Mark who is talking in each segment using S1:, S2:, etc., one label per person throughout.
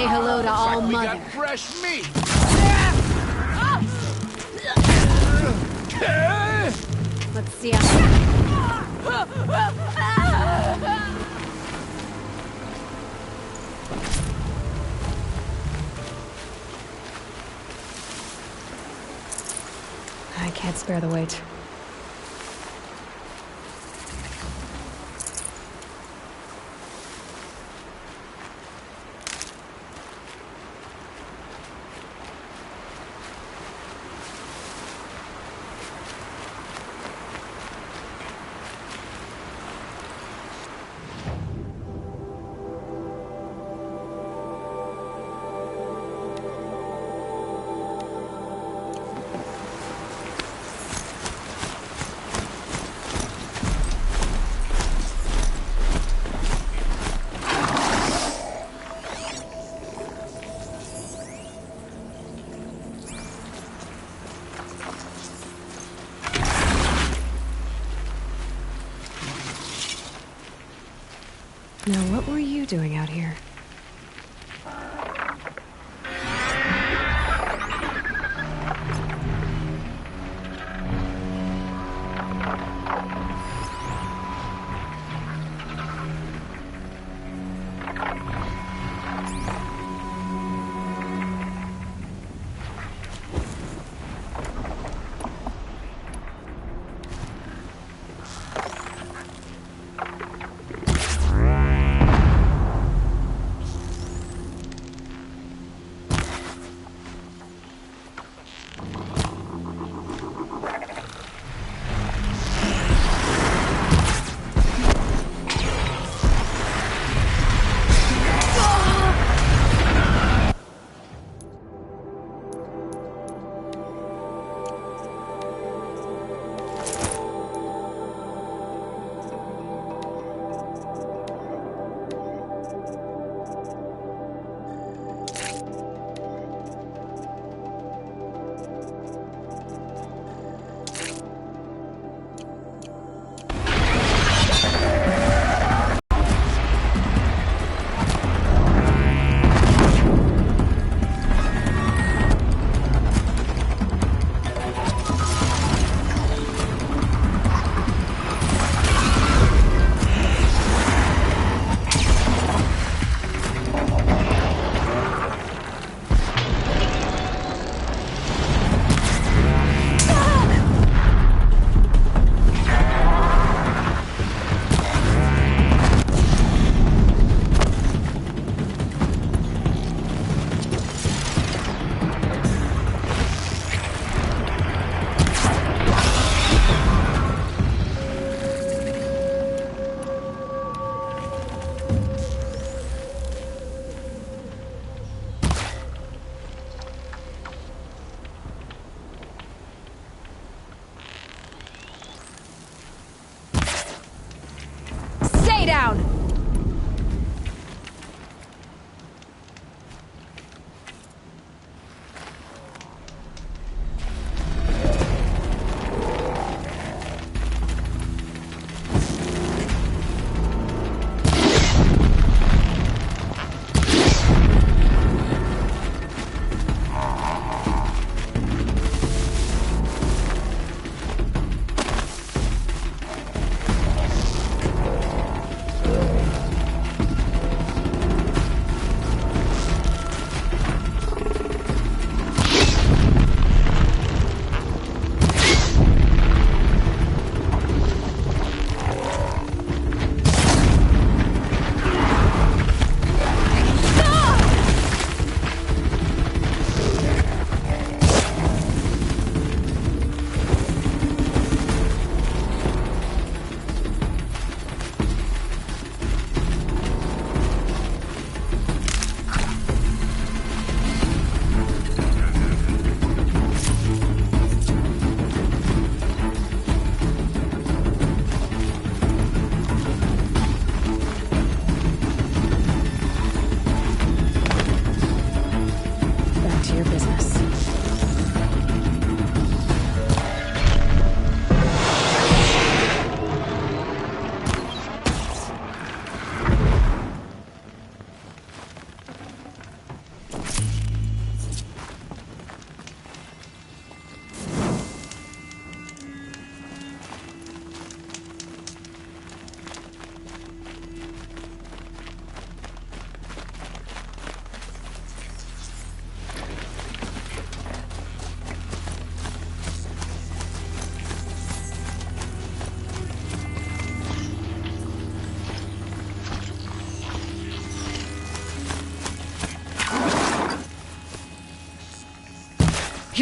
S1: Say hello to all
S2: We
S1: mother.
S2: got fresh meat.
S1: Let's see how... I can't spare the weight. Now, what were you doing out here? Stay down!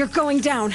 S1: You're going down.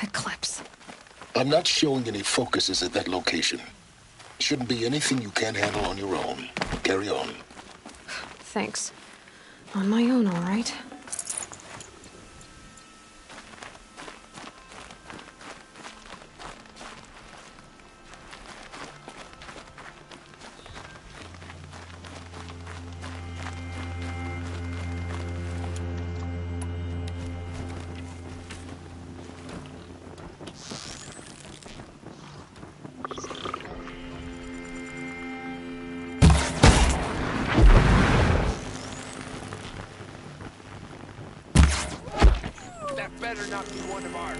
S1: Eclipse.
S2: I'm not showing any focuses at that location. Shouldn't be anything you can't handle on your own. Carry on.
S1: Thanks. On my own, all right.
S3: Better not be one of ours.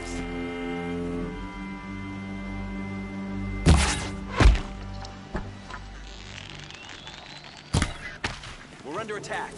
S3: We're under attack.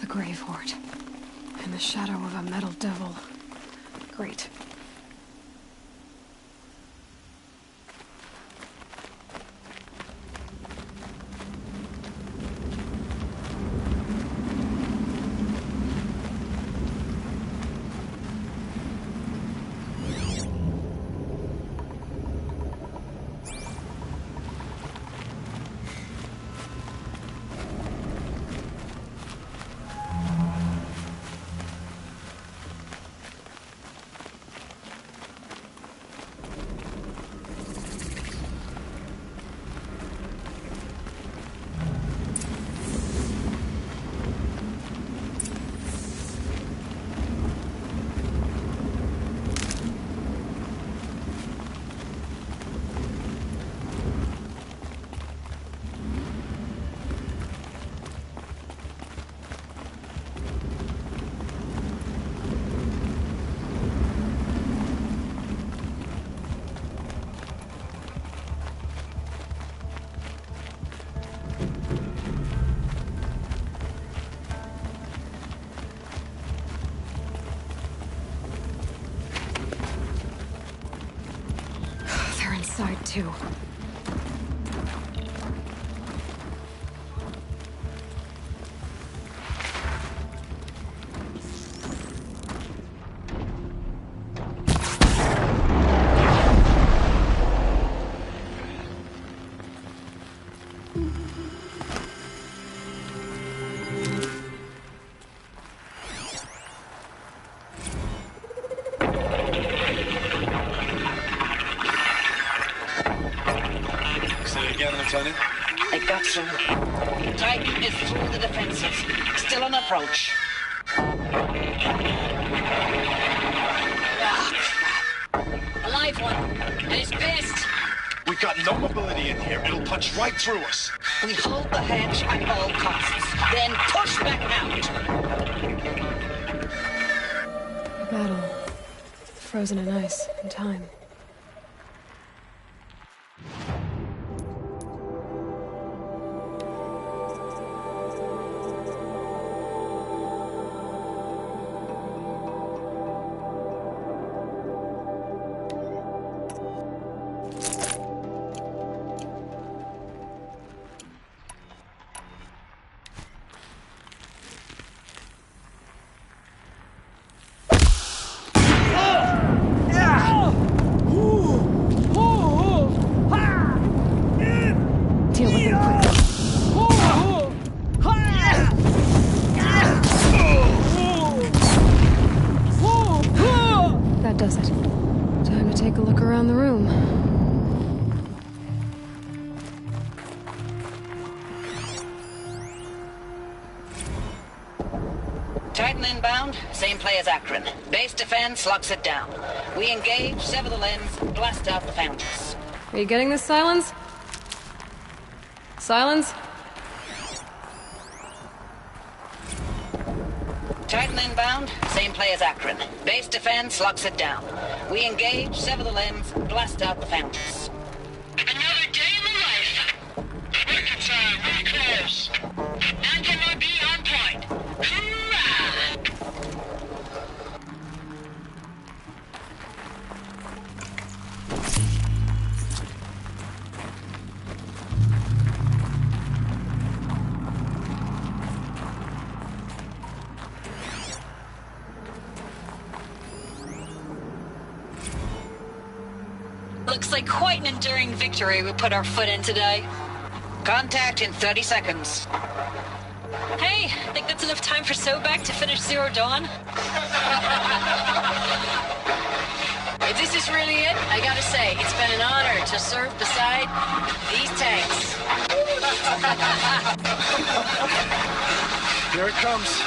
S3: The Grave-Hoard. In the shadow of a metal devil. Great. side, too.
S4: It got through. Titan is through the defenses. Still on approach. Ah, crap. A live one. And it's pissed.
S5: We've got no mobility in here. It'll punch right through us.
S4: We hold the hedge at all costs. Then push back out.
S3: A battle. Frozen in ice and time. Does it. Time to take a look around the room.
S4: Titan inbound, same play as Akron. Base defense locks it down. We engage, sever the lens, blast out the fountains.
S3: Are you getting this, Silence? Silence?
S4: Titan inbound, same play as Akron. Base defense locks it down. We engage, sever the lens, blast out the fountains.
S6: Another day in the life. Record time, really close. 910 RB on point. Hoorah!
S7: Looks like quite an enduring victory we put our foot in today.
S4: Contact in 30 seconds.
S7: Hey, think that's enough time for Sobek to finish Zero Dawn?
S8: If this is really it, I gotta say, it's been an honor to serve beside these tanks.
S5: Here it comes.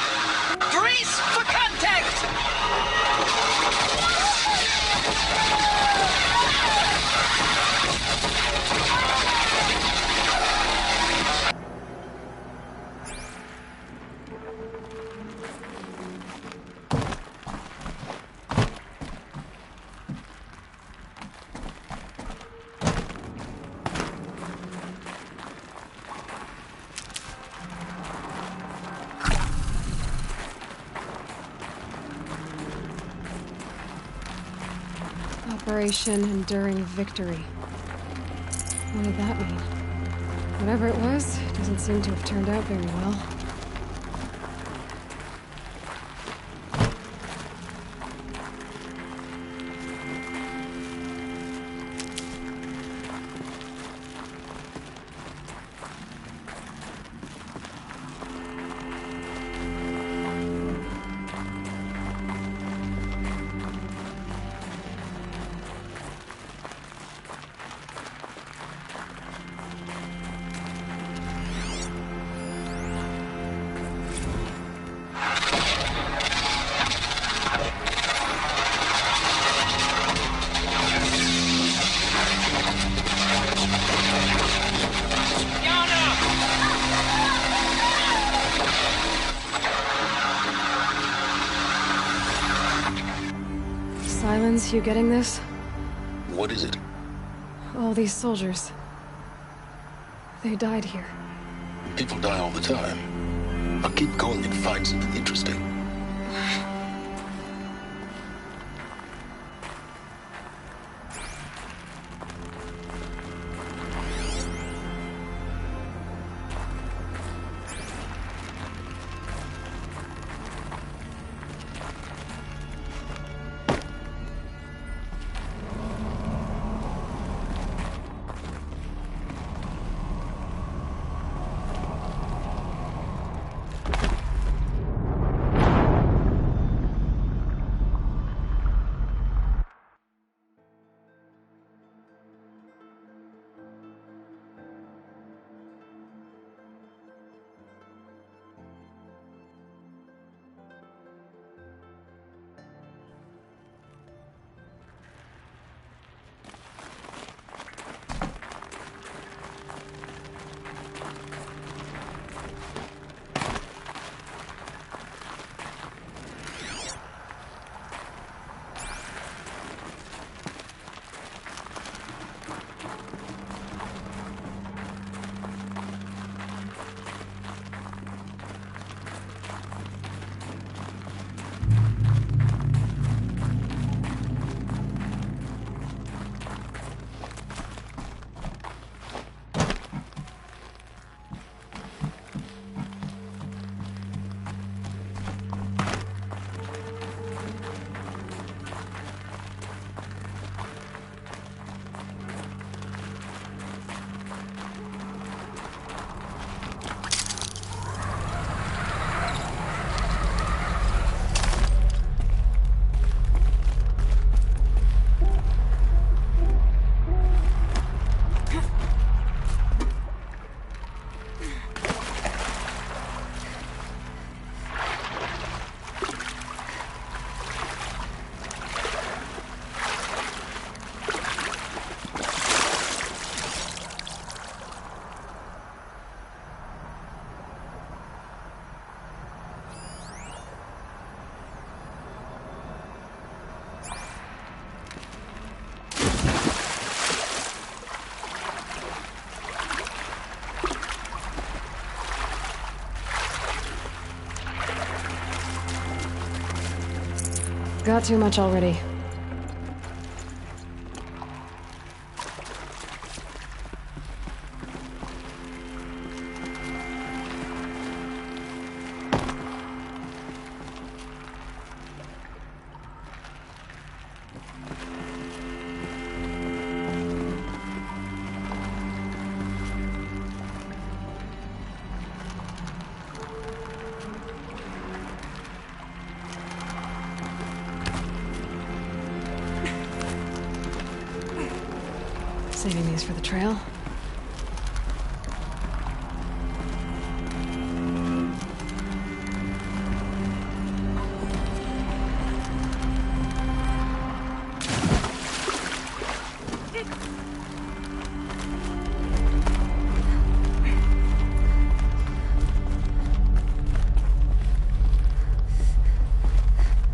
S4: Brace for contact!
S3: Operation Enduring Victory. What did that mean? Whatever it was, doesn't seem to have turned out very well. Silence, you getting this?
S2: What is it?
S3: All these soldiers. They died here.
S2: People die all the time. I'll keep going and find something interesting.
S3: got too much already. Saving these for the trail.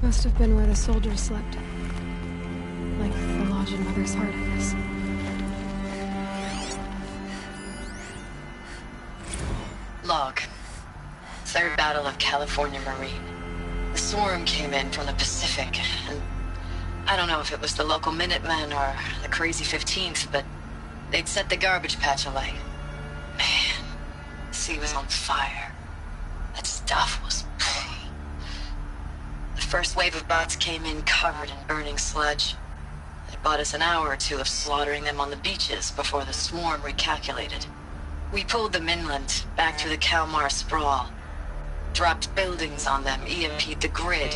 S3: Must have been where the soldiers slept. Like the lodge in Mother's Heart, I guess.
S8: Log. Third Battle of California Marine. The swarm came in from the Pacific, and I don't know if it was the local Minutemen or the crazy 15th, but they'd set the garbage patch alight. Man, the sea was on fire. That stuff was... The first wave of bots came in covered in burning sludge. It bought us an hour or two of slaughtering them on the beaches before the swarm recalculated. We pulled them inland, back through the Kalmar sprawl. Dropped buildings on them, EMP'd the grid.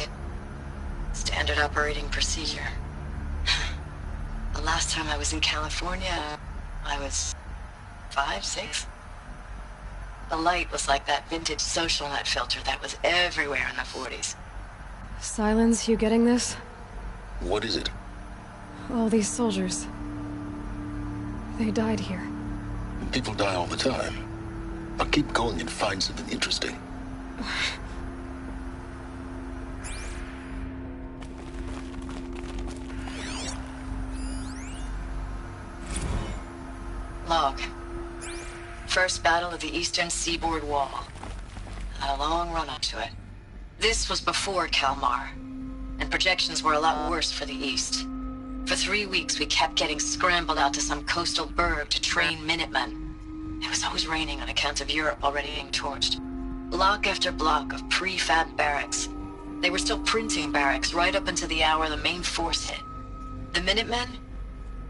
S8: Standard operating procedure. The last time I was in California, I was 5, 6? The light was like that vintage social net filter that was everywhere in the 40s.
S3: Silence, you getting this?
S2: What is it?
S3: All these soldiers. They died here.
S2: People die all the time. I'll keep going and find something interesting.
S8: Log. First battle of the eastern seaboard wall. Had a long run up to it. This was before Kalmar, and projections were a lot worse for the east. For 3 weeks, we kept getting scrambled out to some coastal burg to train Minutemen. It was always raining on account of Europe already being torched. Block after block of prefab barracks. They were still printing barracks right up until the hour the main force hit. The Minutemen?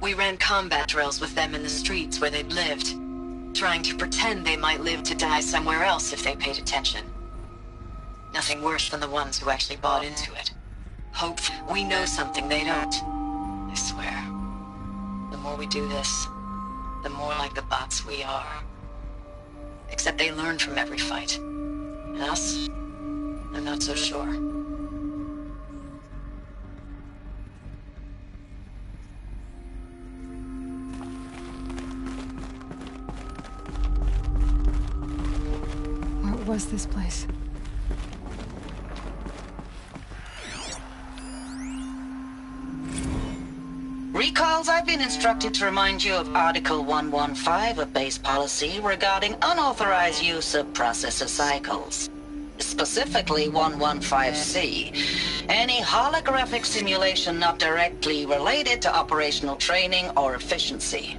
S8: We ran combat drills with them in the streets where they'd lived, trying to pretend they might live to die somewhere else if they paid attention. Nothing worse than the ones who actually bought into it. Hope we know something they don't. I swear. The more we do this, the more like the bots we are. Except they learn from every fight. And us? I'm not so sure.
S3: What was this place?
S4: Recalls, I've been instructed to remind you of Article 115 of base policy regarding unauthorized use of processor cycles. Specifically 115C. Any holographic simulation not directly related to operational training or efficiency.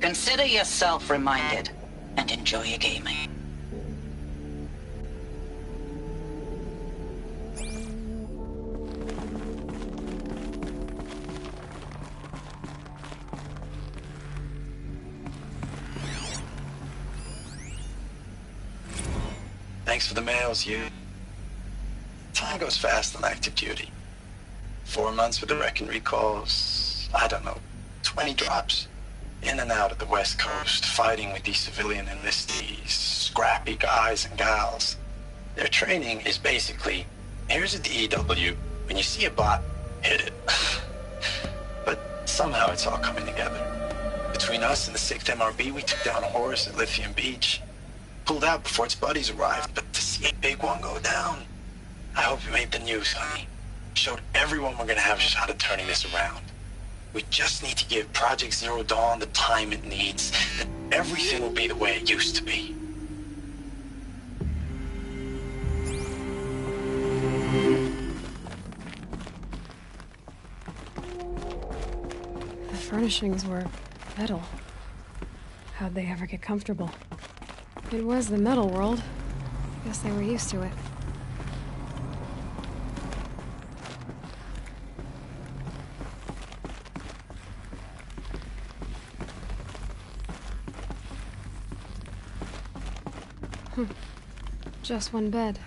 S4: Consider yourself reminded, and enjoy your gaming.
S9: Thanks for the mails, you. Time goes fast on active duty. 4 months with the wrecking recalls, I don't know, 20 drops. In and out of the West Coast, fighting with these civilian enlistees, scrappy guys and gals. Their training is basically, here's a DEW, when you see a bot, hit it. But somehow it's all coming together. Between us and the 6th MRB, we took down a horse at Lithium Beach. Pulled out before its buddies arrived, but to see a big one go down, I hope you made the news, honey. Showed everyone we're gonna have a shot at turning this around. We just need to give Project Zero Dawn the time it needs, and everything will be the way it used to be.
S3: furnishings were metal. How'd they ever get comfortable? It was the metal world. Guess they were used to it. Just one bed.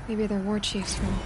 S3: Maybe they're war chief's room.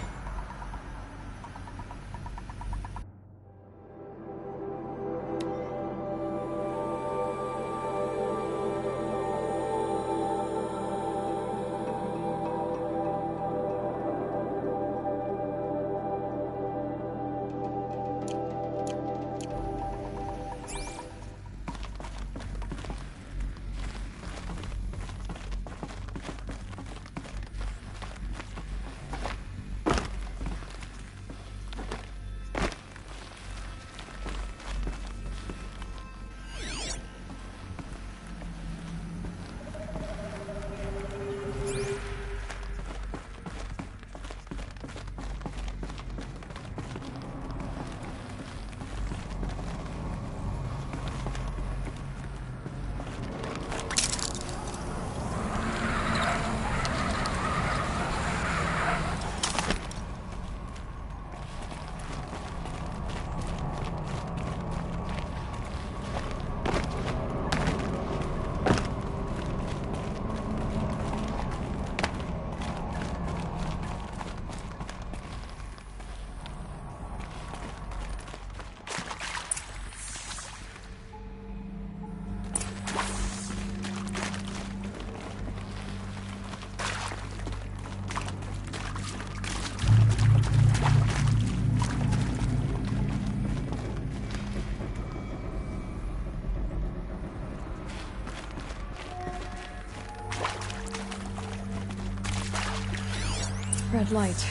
S3: Red light.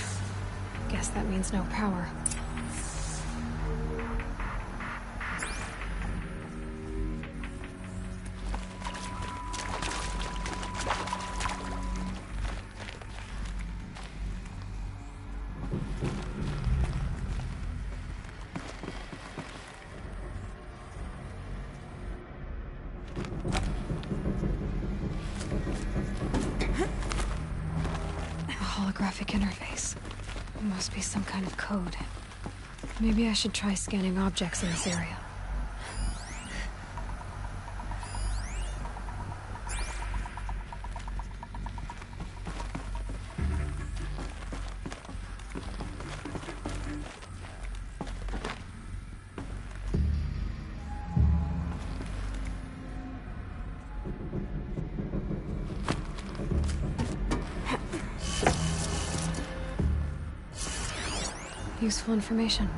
S3: Guess that means no power. Holographic interface. It must be some kind of code. Maybe I should try scanning objects in this area. Useful information.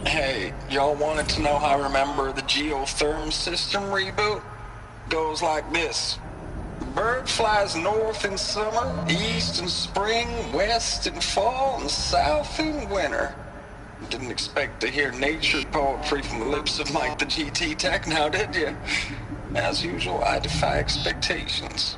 S9: Hey, y'all wanted to know how I remember the geotherm system reboot? Goes like this. The bird flies north in summer, east in spring, west in fall, and south in winter. Didn't expect to hear nature poetry from the lips of Mike the GT Tech now, did you? As usual, I defy expectations.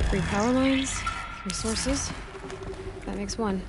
S3: Three power lines, 3 sources. That makes 1.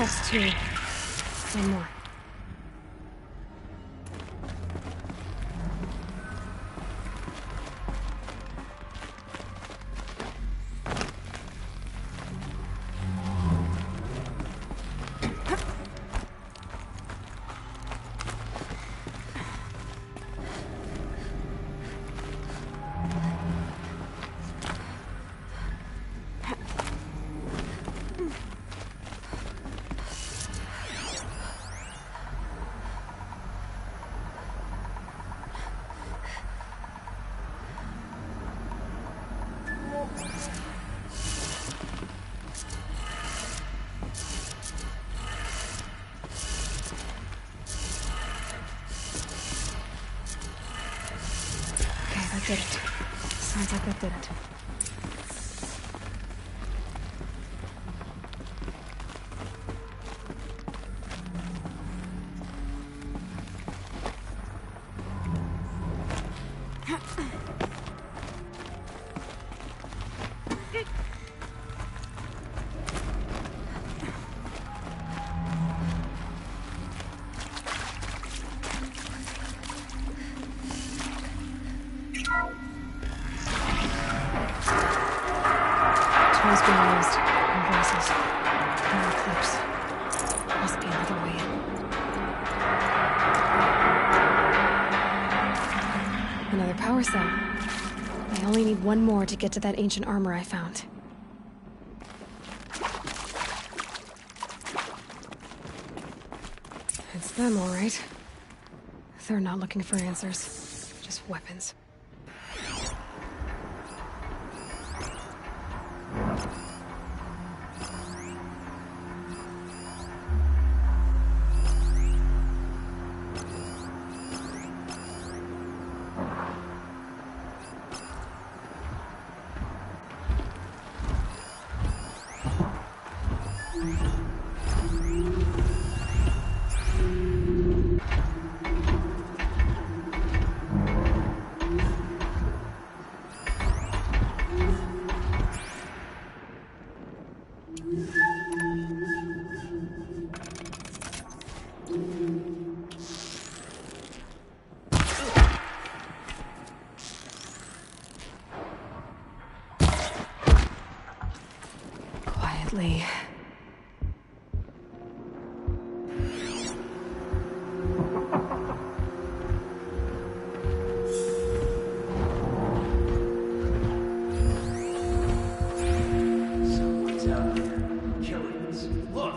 S3: That's two. One more. That did it. Sounds like that did it. Tools being used. And voices. There are clips. Must be another way in. Another power cell. I only need one more to get to that ancient armor I found. It's them, all right. They're not looking for answers. Just weapons. Quietly.
S10: Someone's out there killing us. Look!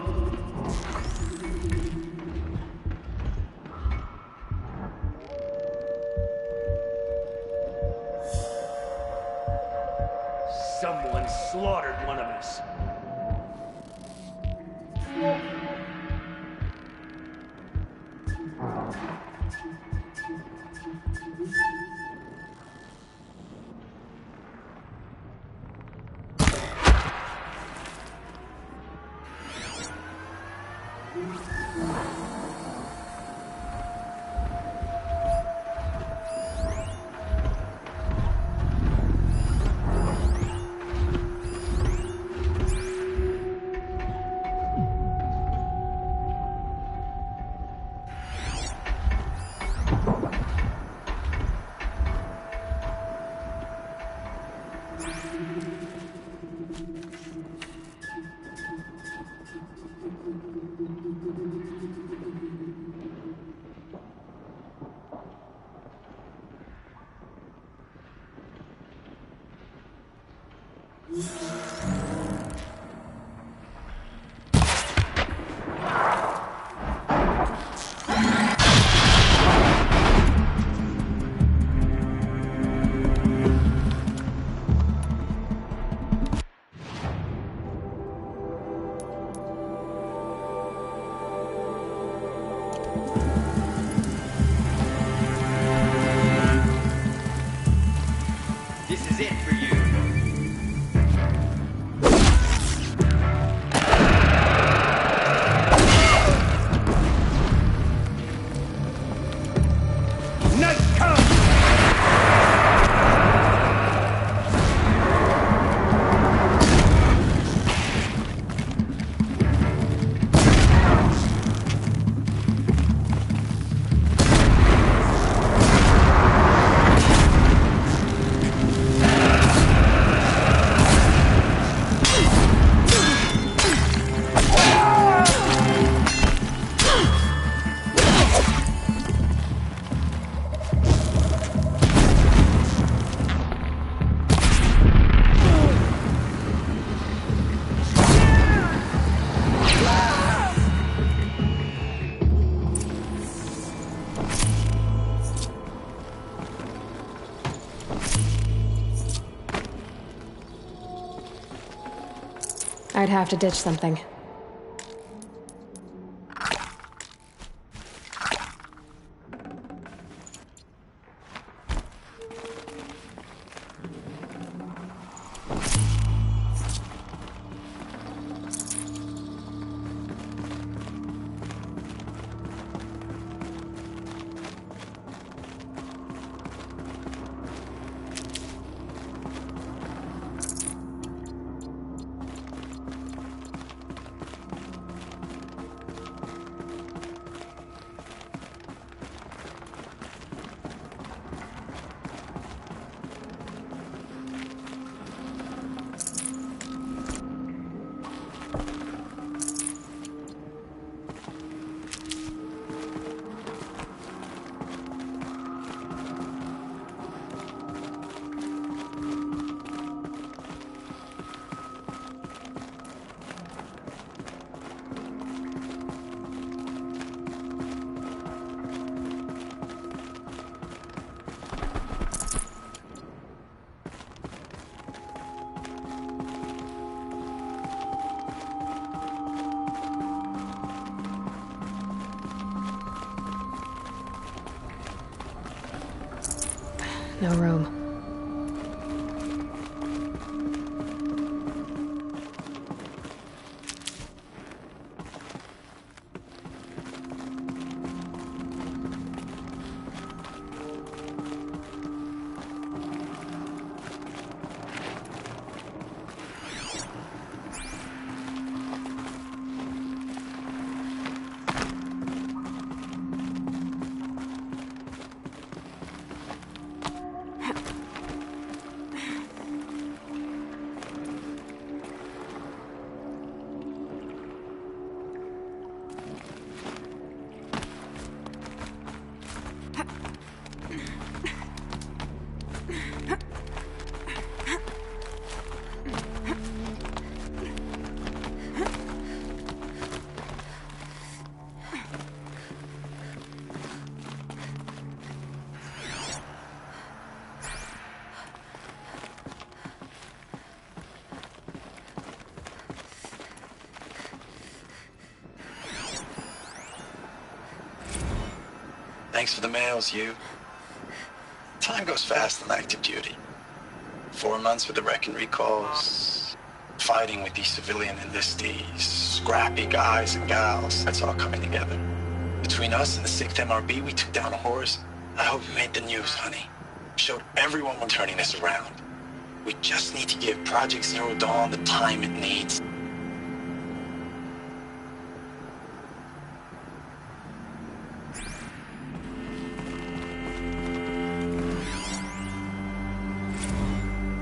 S10: Someone slaughtered one of us.
S3: I'd have to ditch something. No room.
S9: Thanks for the mails, you. Time goes fast on active duty. 4 months with the wreck and recalls, fighting with these civilian enlistees, scrappy guys and gals. That's all coming together. Between us and the 6th MRB, we took down a horse. I hope we made the news, honey. Showed everyone we're turning this around. We just need to give Project Zero Dawn the time it needs.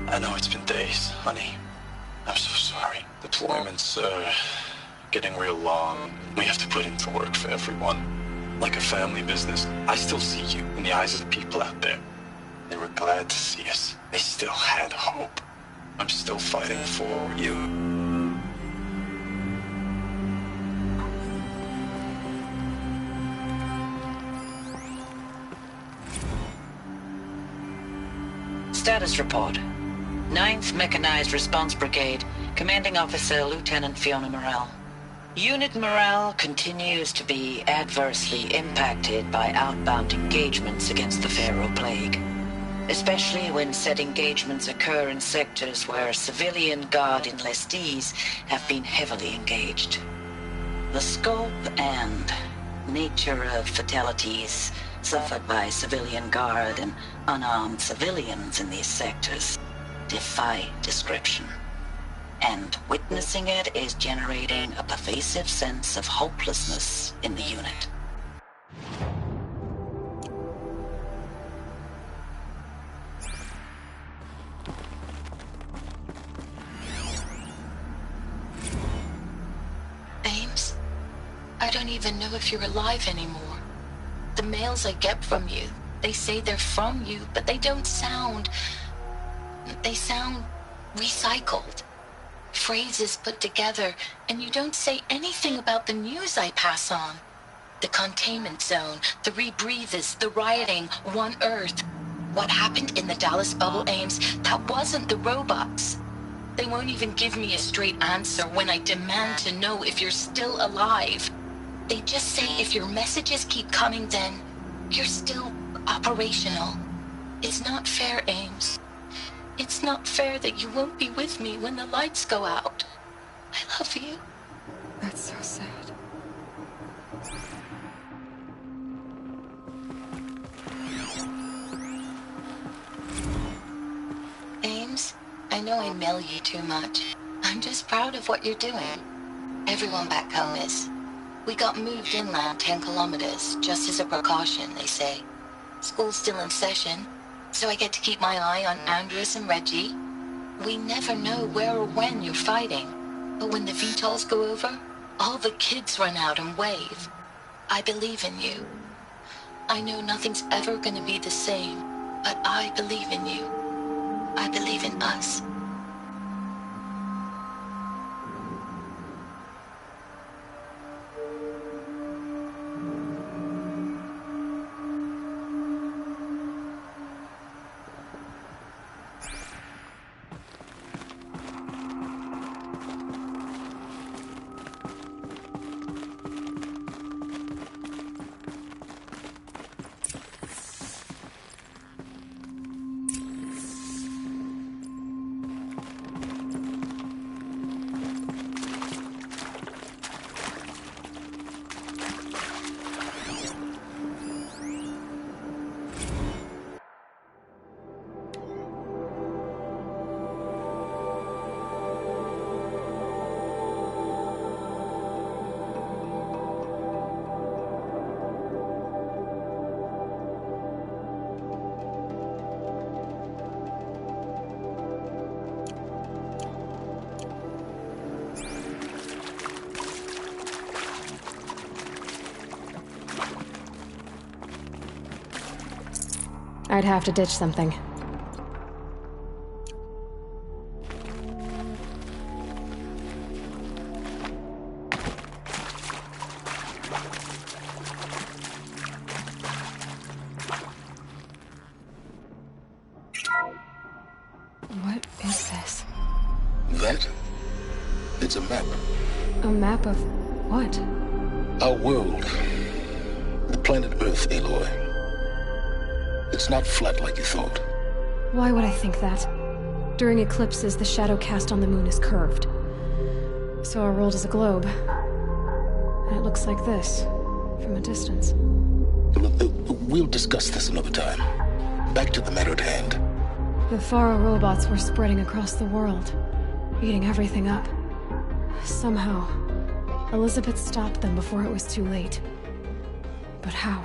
S9: I know it's been days, honey. I'm so sorry. Deployments are getting real long. We have to put in the work for everyone. Like a family business. I still see you in the eyes of the people out there. They were glad to see us. They still had hope. I'm still fighting for you.
S4: Status report. 9th Mechanized Response Brigade, Commanding Officer Lieutenant Fiona Morrell. Unit morale continues to be adversely impacted by outbound engagements against the Pharaoh Plague, especially when said engagements occur in sectors where civilian guard enlistees have been heavily engaged. The scope and nature of fatalities suffered by civilian guard and unarmed civilians in these sectors defy description. And witnessing it is generating a pervasive sense of hopelessness in the unit.
S8: Ames, I don't even know if you're alive anymore. The mails I get from you, they say they're from you, but they don't sound... They sound recycled. Phrases put together, and you don't say anything about the news I pass on. The containment zone, the rebreathers, the rioting, One Earth. What happened in the Dallas bubble, Ames, that wasn't the robots. They won't even give me a straight answer when I demand to know if you're still alive. They just say if your messages keep coming, then you're still operational. It's not fair, Ames. It's not fair that you won't be with me when the lights go out. I love you.
S3: That's so sad.
S8: Ames, I know I mail you too much. I'm just proud of what you're doing. Everyone back home is. We got moved inland 10 kilometers, just as a precaution, they say. School's still in session, so I get to keep my eye on Andres and Reggie. We never know where or when you're fighting, but when the VTOLs go over, all the kids run out and wave. I believe in you. I know nothing's ever gonna be the same, but I believe in you. I believe in us.
S3: I'd have to ditch something. What is this?
S2: That? It's a map.
S3: A map of what?
S2: Our world. The planet Earth, Aloy. It's not flat like you thought.
S3: Why would I think that? During eclipses, the shadow cast on the moon is curved. So our world is a globe. And it looks like this, from a distance.
S2: We'll discuss this another time. Back to the matter at hand.
S3: The Faro robots were spreading across the world, eating everything up. Somehow, Elizabeth stopped them before it was too late. But how?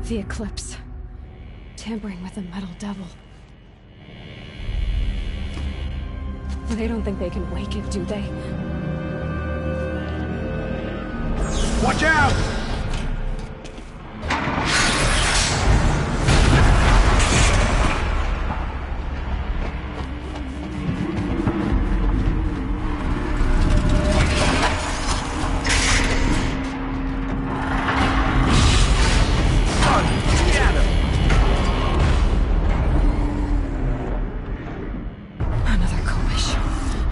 S3: The eclipse. Tampering with the metal devil. They don't think they can wake it, do they?
S5: Watch out!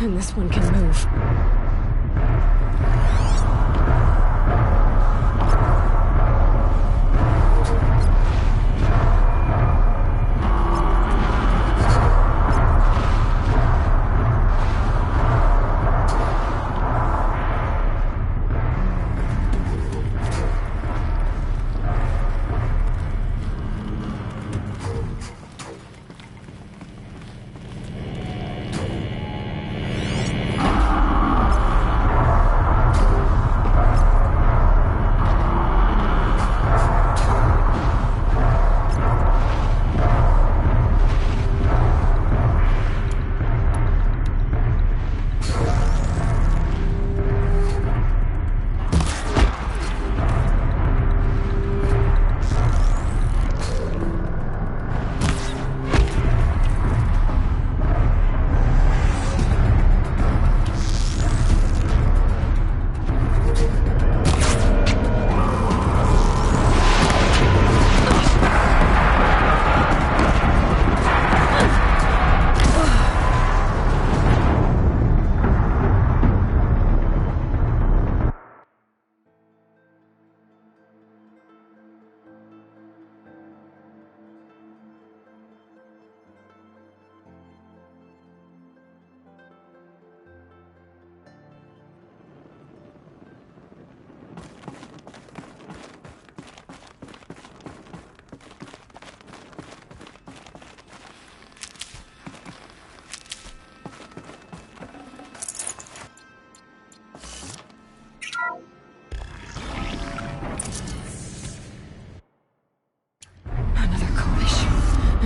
S3: And this one can move.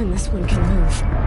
S3: and this one can move.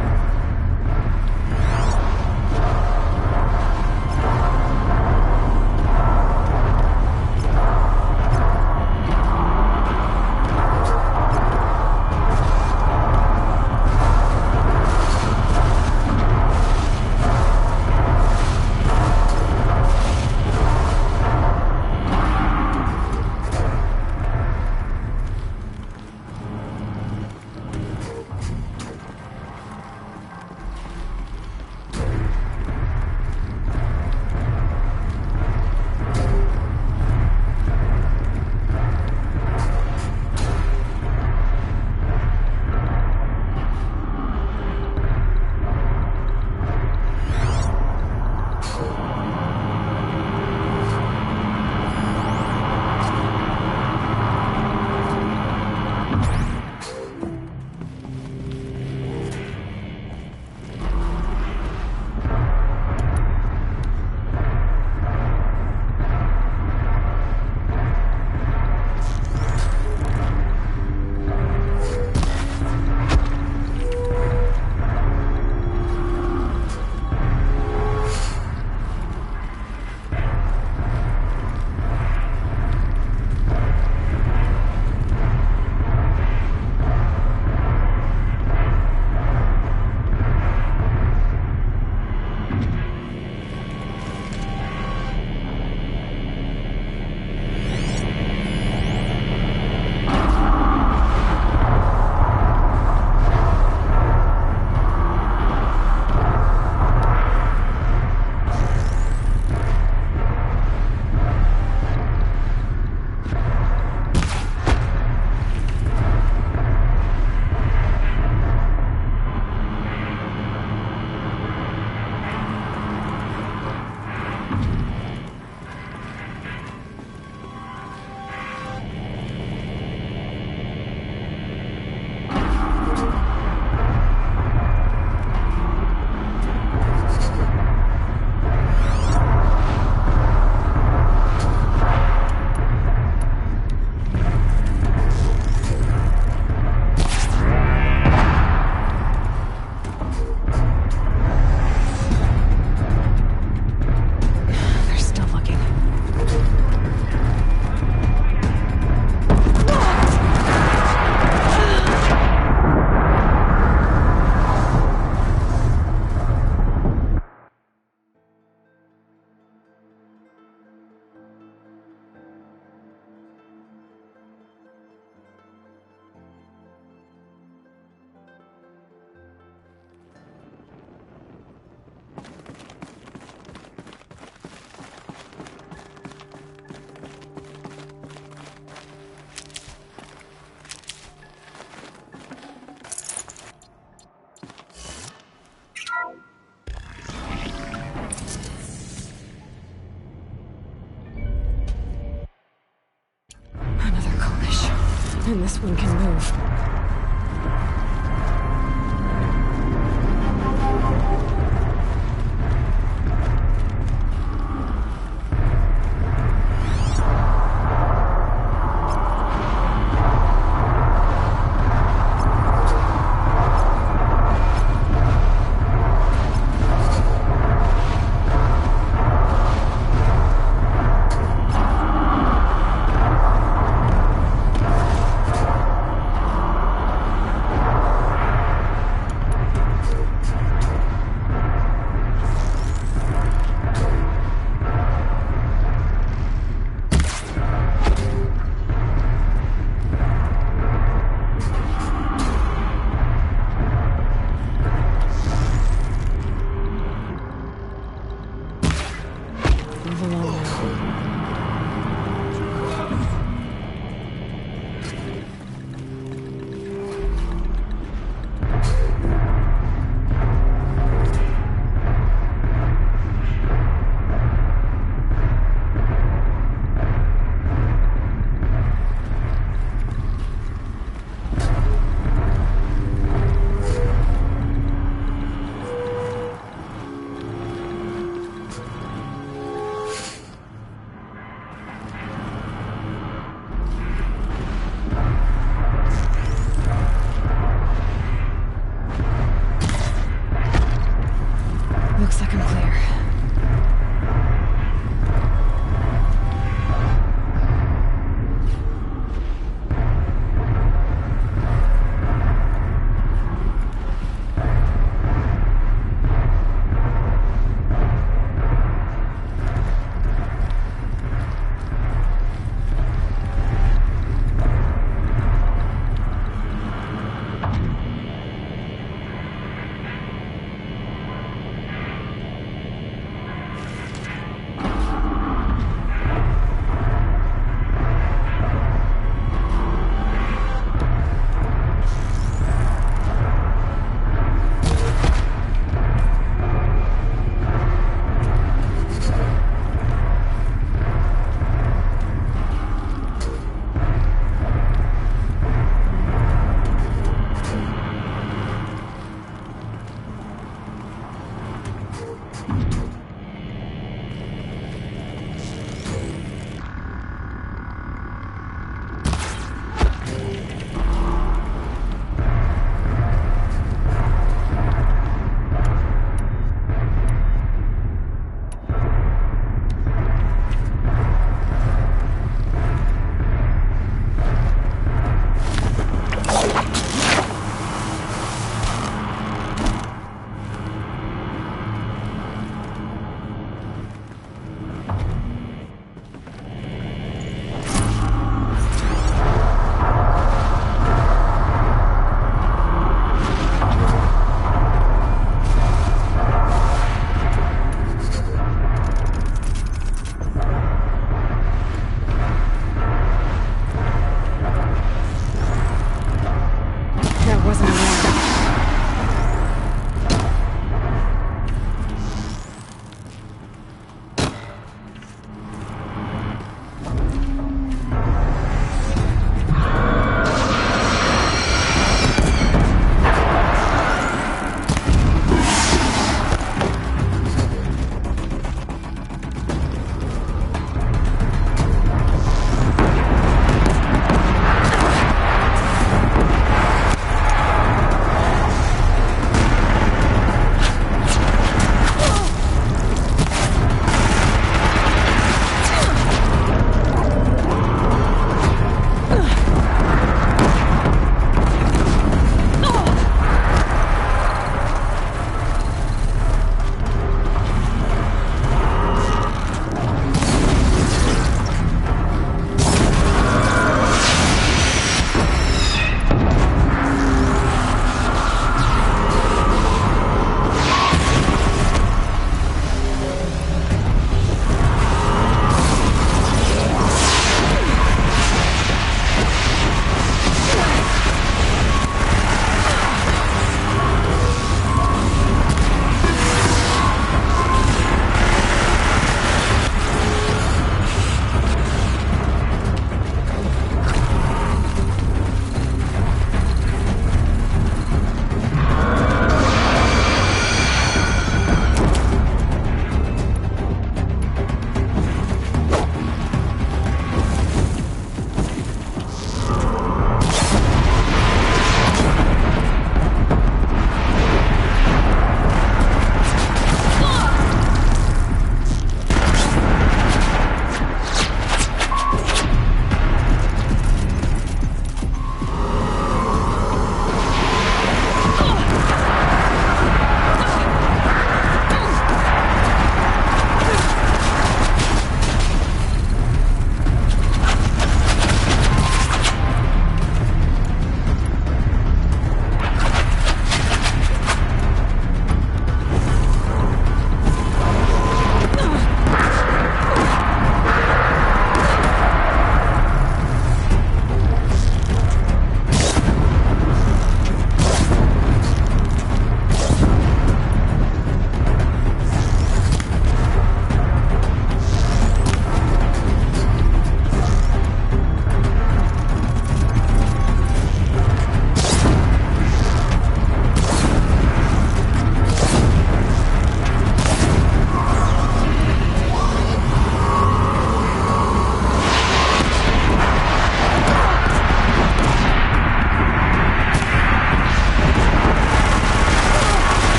S3: And this one can move.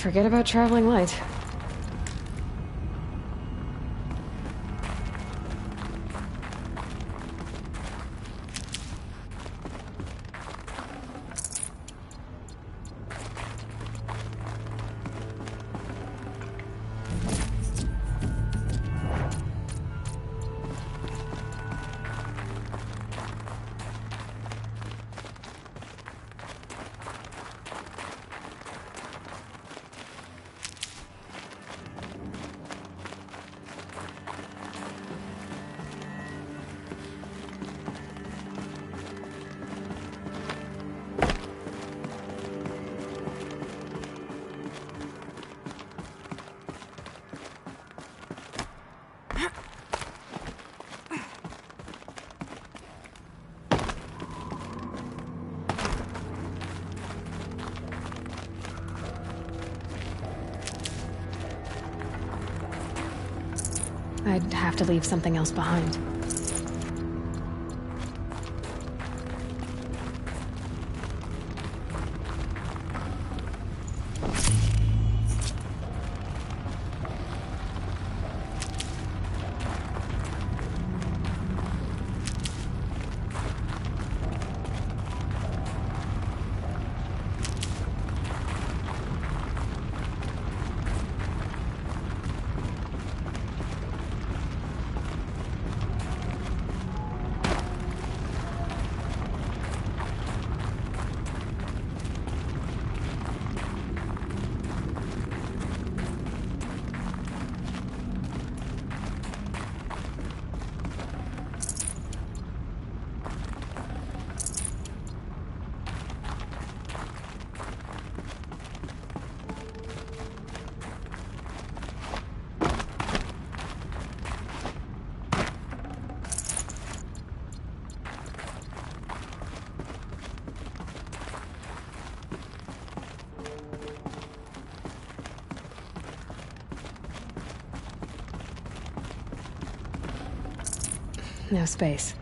S3: Forget about traveling light. I'd have to leave something else behind. No space.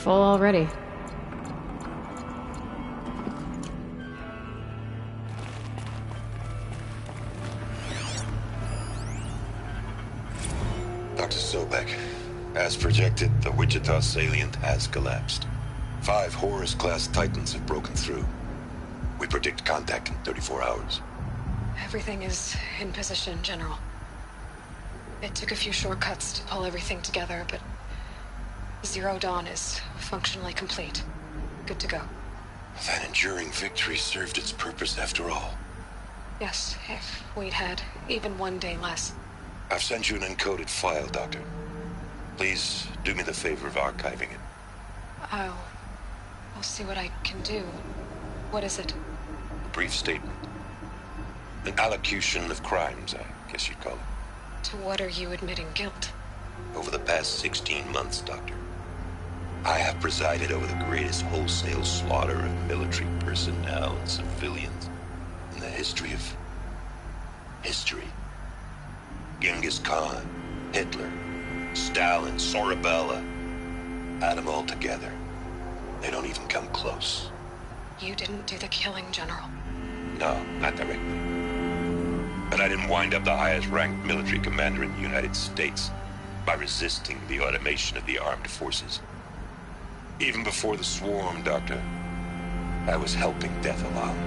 S3: Full already.
S11: Dr. Sobek, as projected, the Wichita salient has collapsed. 5 Horus-class Titans have broken through. We predict contact in 34 hours.
S3: Everything is in position, General. It took a few shortcuts to pull everything together, but Zero Dawn is functionally complete. Good to go.
S11: That enduring victory served its purpose after all.
S3: Yes, if we'd had even one day less.
S11: I've sent you an encoded file, Doctor. Please do me the favor of archiving it.
S3: I'll see what I can do. What is it?
S11: A brief statement. An allocution of crimes, I guess you'd call it.
S3: To what are you admitting guilt?
S11: Over the past 16 months, Doctor, I have presided over the greatest wholesale slaughter of military personnel and civilians in the history of history. Genghis Khan, Hitler, Stalin, Sorabella, add them all together. They don't even come close.
S3: You didn't do the killing, General.
S11: No, not directly. But I didn't wind up the highest-ranked military commander in the United States by resisting the automation of the armed forces. Even before the swarm, Doctor, I was helping death along.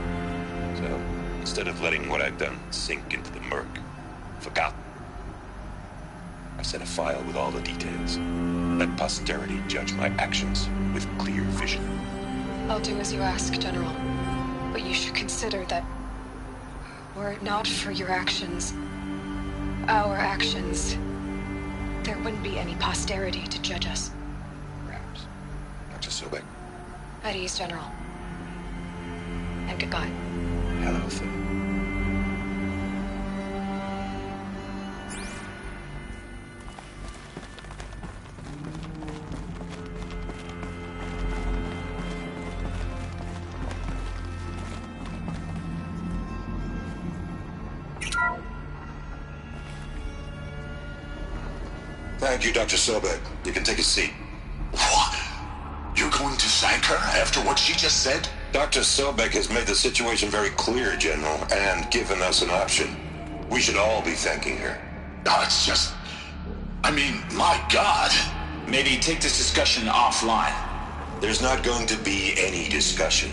S11: So, instead of letting what I've done sink into the murk, forgotten, I sent a file with all the details. Let posterity judge my actions with clear vision.
S3: I'll do as you ask, General. But you should consider that were it not for your actions, our actions, there wouldn't be any posterity to judge us.
S11: Perhaps. Dr. Sobek.
S3: At ease, General. And goodbye.
S11: Hello, Phil. Thank you, Dr. Sobek. You can take a seat.
S2: What? You're going to thank her after what she just said?
S11: Dr. Sobek has made the situation very clear, General, and given us an option. We should all be thanking her.
S2: No, it's just... I mean, my God.
S12: Maybe take this discussion offline.
S11: There's not going to be any discussion.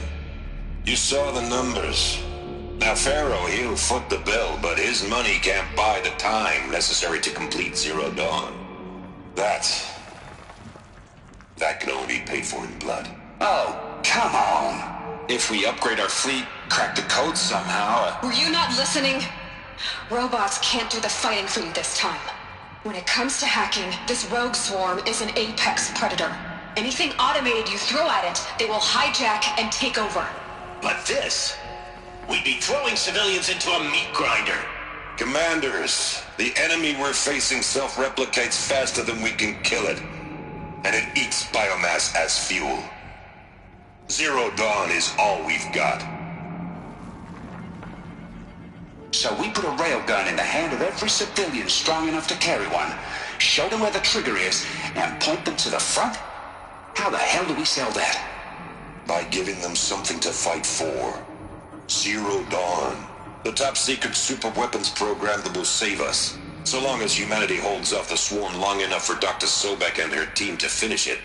S11: You saw the numbers. Now, Pharaoh, he'll foot the bill, but his money can't buy the time necessary to complete Zero Dawn. That can only be paid for in blood.
S12: Oh, come on. If we upgrade our fleet, crack the code somehow...
S3: Were you not listening? Robots can't do the fighting for you this time. When it comes to hacking, this rogue swarm is an apex predator. Anything automated you throw at it, they will hijack and take over.
S12: But this... we'd be throwing civilians into a meat grinder.
S11: Commanders, the enemy we're facing self-replicates faster than we can kill it. And it eats biomass as fuel. Zero Dawn is all we've got.
S12: So we put a railgun in the hand of every civilian strong enough to carry one, show them where the trigger is, and point them to the front? How the hell do we sell that?
S11: By giving them something to fight for. Zero Dawn. The top-secret superweapons program that will save us. So long as humanity holds off the swarm long enough for Dr. Sobek and her team to finish it.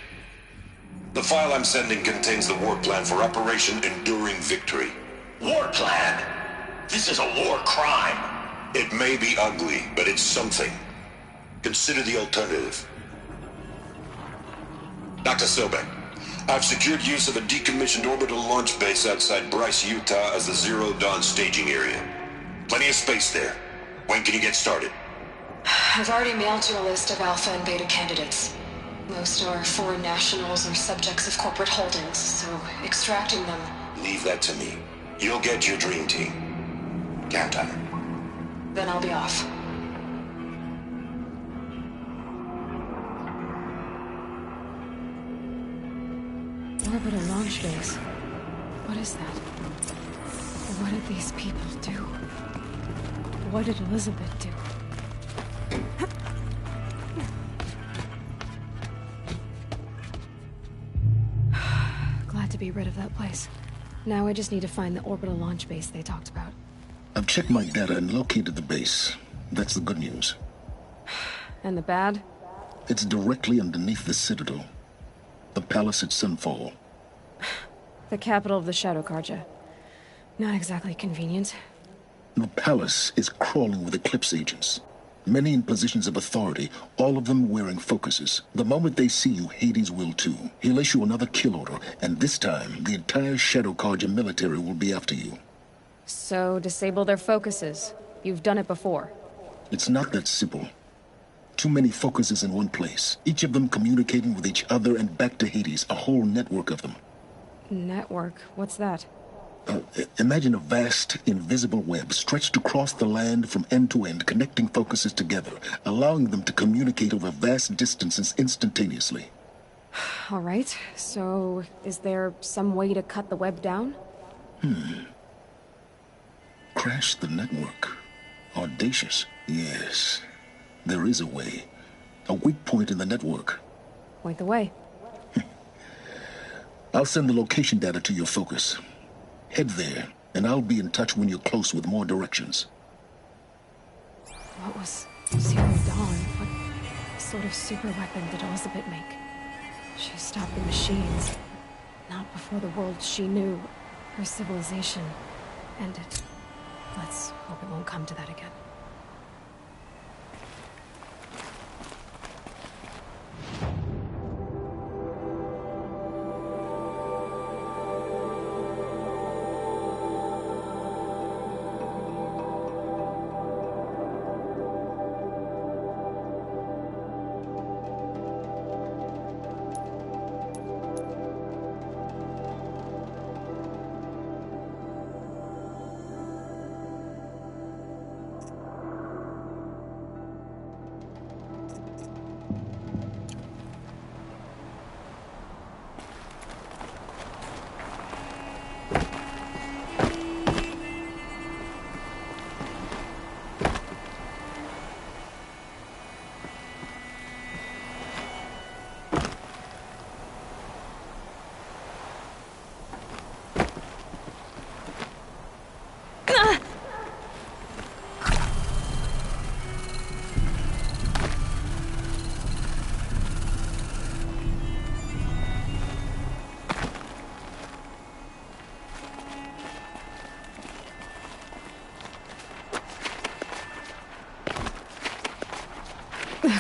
S11: The file I'm sending contains the war plan for Operation Enduring Victory.
S12: War plan? This is a war crime.
S11: It may be ugly, but it's something. Consider the alternative. Dr. Sobek, I've secured use of a decommissioned orbital launch base outside Bryce, Utah as the Zero Dawn staging area. Plenty of space there. When can you get started?
S3: I've already mailed you a list of alpha and beta candidates. Most are foreign nationals or subjects of corporate holdings, so extracting them...
S11: Leave that to me. You'll get your dream team. Count on it.
S3: Then I'll be off. Orbital launch base. What is that? What did these people do? What did Elizabeth do? Glad to be rid of that place. Now I just need to find the orbital launch base they talked about.
S2: I've checked my data and located the base. That's the good news.
S1: And the bad?
S2: It's directly underneath the Citadel. The palace at Sunfall.
S1: The capital of the Shadow Carja. Not exactly convenient.
S2: The palace is crawling with Eclipse agents. Many in positions of authority, all of them wearing focuses. The moment they see you, Hades will too. He'll issue another kill order, and this time, the entire Shadow Carja military will be after you.
S1: So, disable their focuses. You've done it before.
S2: It's not that simple. Too many focuses in one place, each of them communicating with each other and back to Hades, a whole network of them.
S1: Network? What's that?
S2: Imagine a vast, invisible web stretched across the land from end to end, connecting focuses together, allowing them to communicate over vast distances instantaneously.
S1: All right, so is there some way to cut the web down?
S2: Crash the network. Audacious. Yes, there is a way. A weak point in the network.
S1: Point the way.
S2: I'll send the location data to your focus. Head there, and I'll be in touch when you're close with more directions.
S1: What was Zero Dawn? What sort of super weapon did Elizabeth make? She stopped the machines. Not before the world she knew, her civilization, ended. Let's hope it won't come to that again.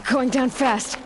S1: Going down fast.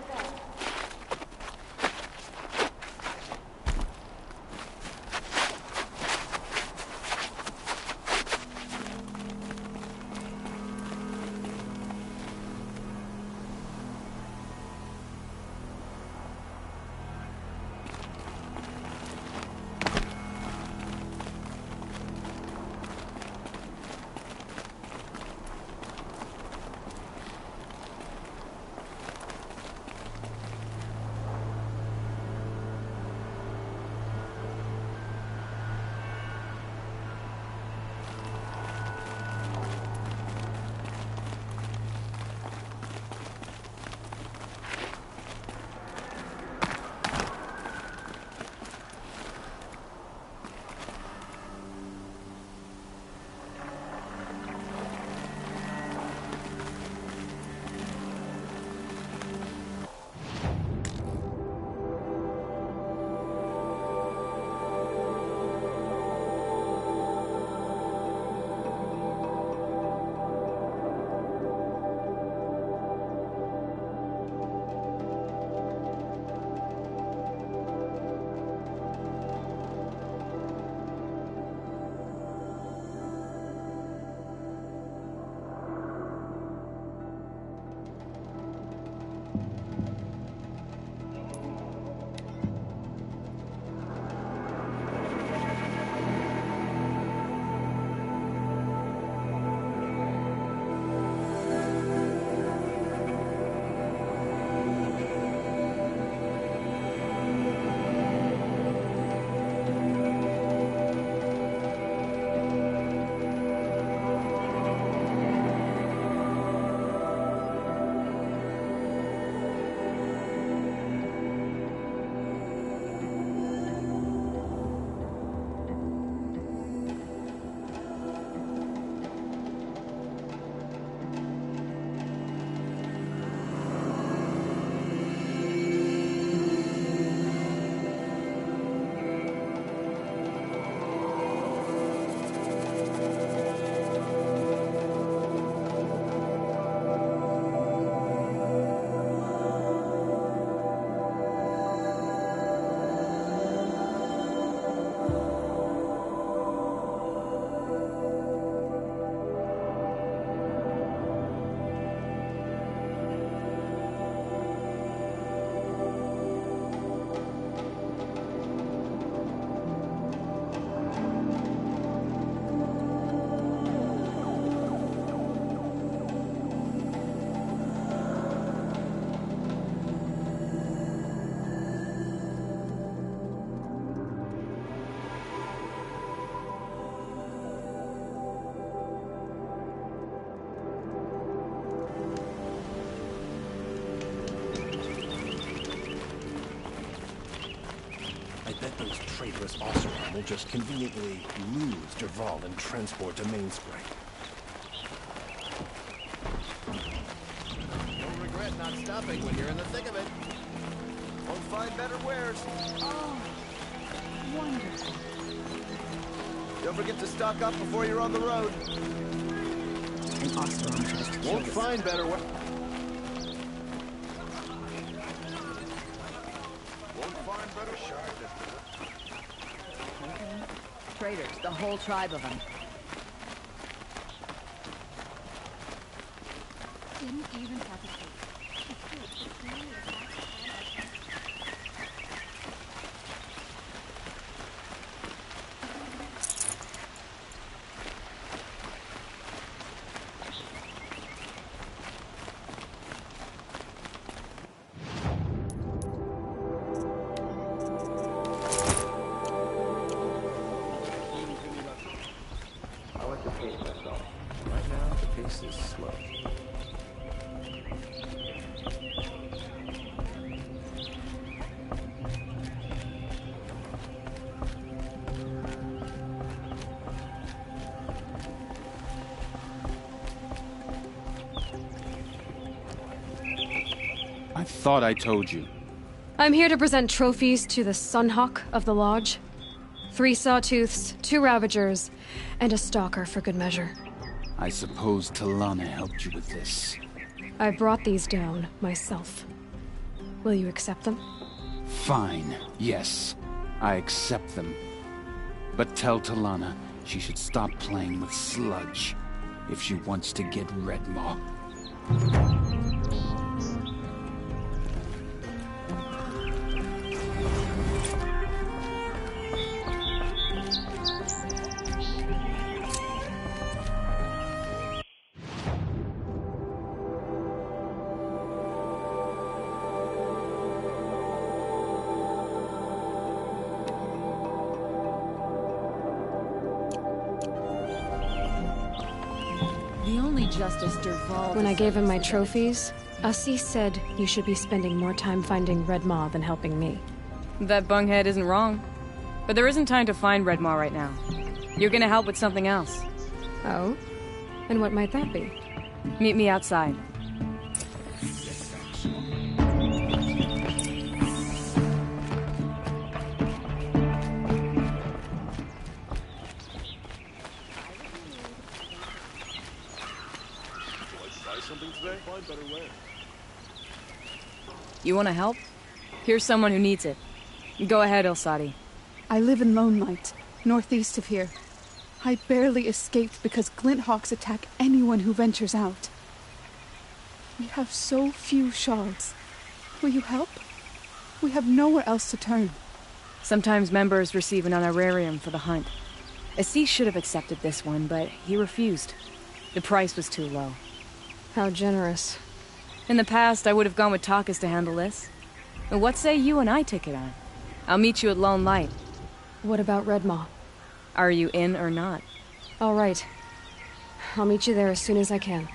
S13: Those traitorous Oseram will just conveniently lose Derval and transport to Mainspring.
S14: Don't regret not stopping when you're in the thick of it. Won't find better wares.
S1: Oh, wonderful.
S14: Don't forget to stock up before you're on the road.
S1: An Oseram tries to kill
S14: Won't
S1: us.
S14: find better wares. Won't find better
S15: Traitors, the whole tribe of them.
S1: Didn't even hesitate.
S13: I like to pace myself. Right now, the pace is slow.
S16: I thought I told you.
S1: I'm here to present trophies to the Sunhawk of the Lodge. 3 Sawtooths, 2 Ravagers, and a Stalker for good measure.
S16: I suppose Talana helped you with this.
S1: I brought these down myself. Will you accept them?
S16: Fine, yes. I accept them. But tell Talana she should stop playing with sludge if she wants to get Redmaw.
S15: The only justice Derval...
S1: When I gave him my trophies, Ussie said you should be spending more time finding Redmaw than helping me.
S17: That bunghead isn't wrong. But there isn't time to find Redmaw right now. You're gonna help with something else.
S1: Oh? And what might that be?
S17: Meet me outside. You wanna help? Here's someone who needs it. Go ahead, Ilsati.
S18: I live in Lone Light, northeast of here. I barely escaped because Glinthawks attack anyone who ventures out. We have so few shards. Will you help? We have nowhere else to turn.
S17: Sometimes members receive an honorarium for the hunt. Assis should have accepted this one, but he refused. The price was too low.
S1: How generous.
S17: In the past, I would have gone with Takas to handle this. But what say you and I take it on? I'll meet you at Lone Light.
S1: What about Redmaw?
S17: Are you in or not?
S1: All right. I'll meet you there as soon as I can.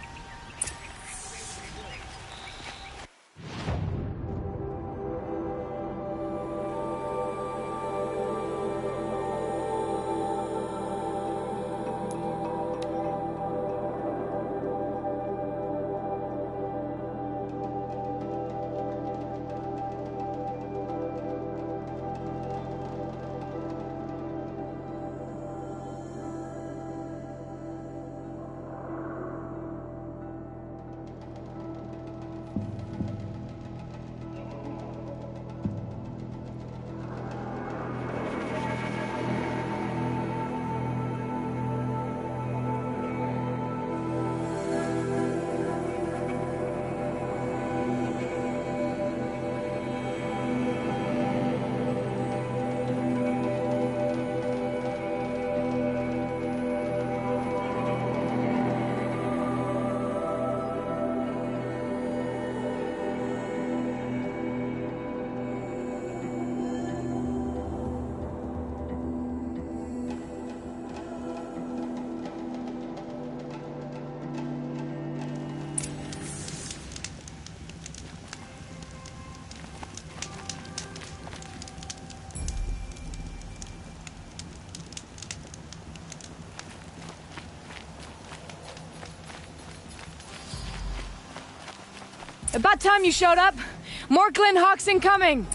S17: About time you showed up. More Glen Hawks incoming.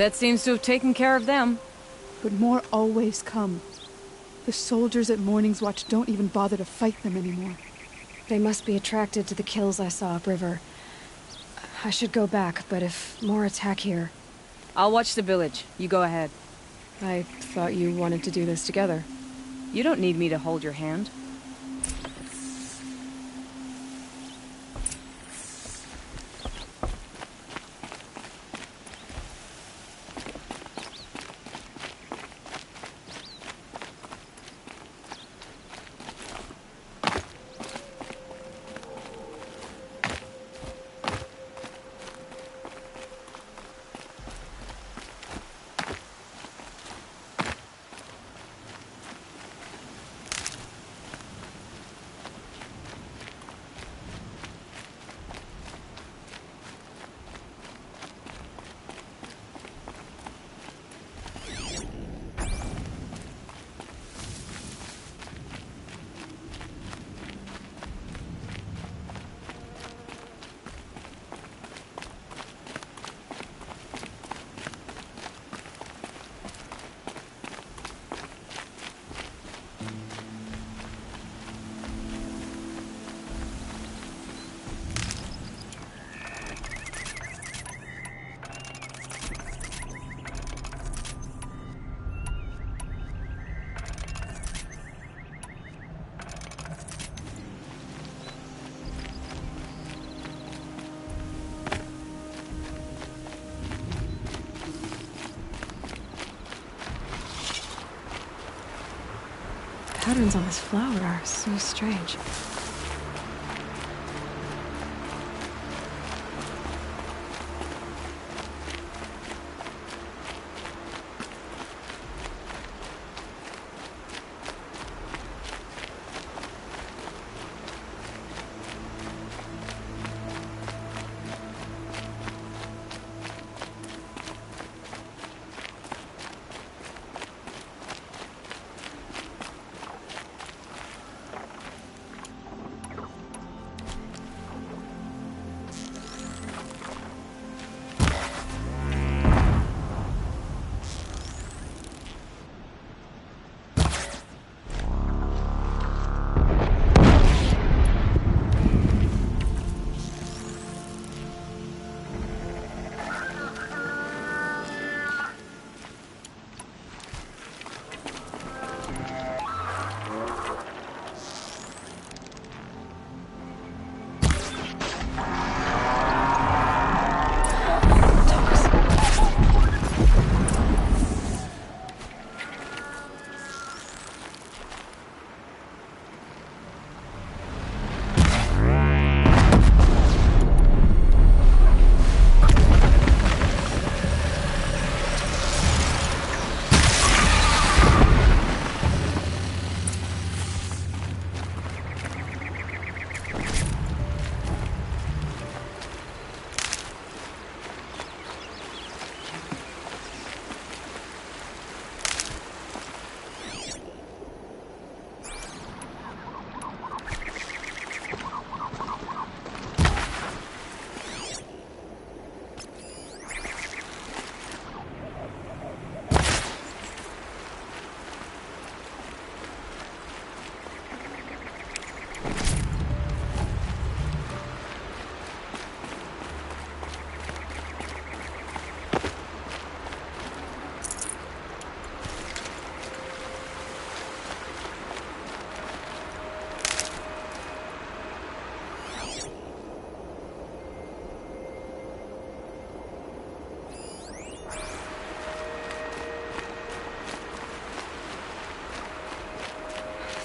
S17: That seems to have taken care of them.
S18: But more always come. The soldiers at Morning's Watch don't even bother to fight them anymore.
S1: They must be attracted to the kills I saw upriver. I should go back, but if more attack here...
S17: I'll watch the village. You go ahead.
S1: I thought you wanted to do this together.
S17: You don't need me to hold your hand.
S1: patterns on this flower are so strange.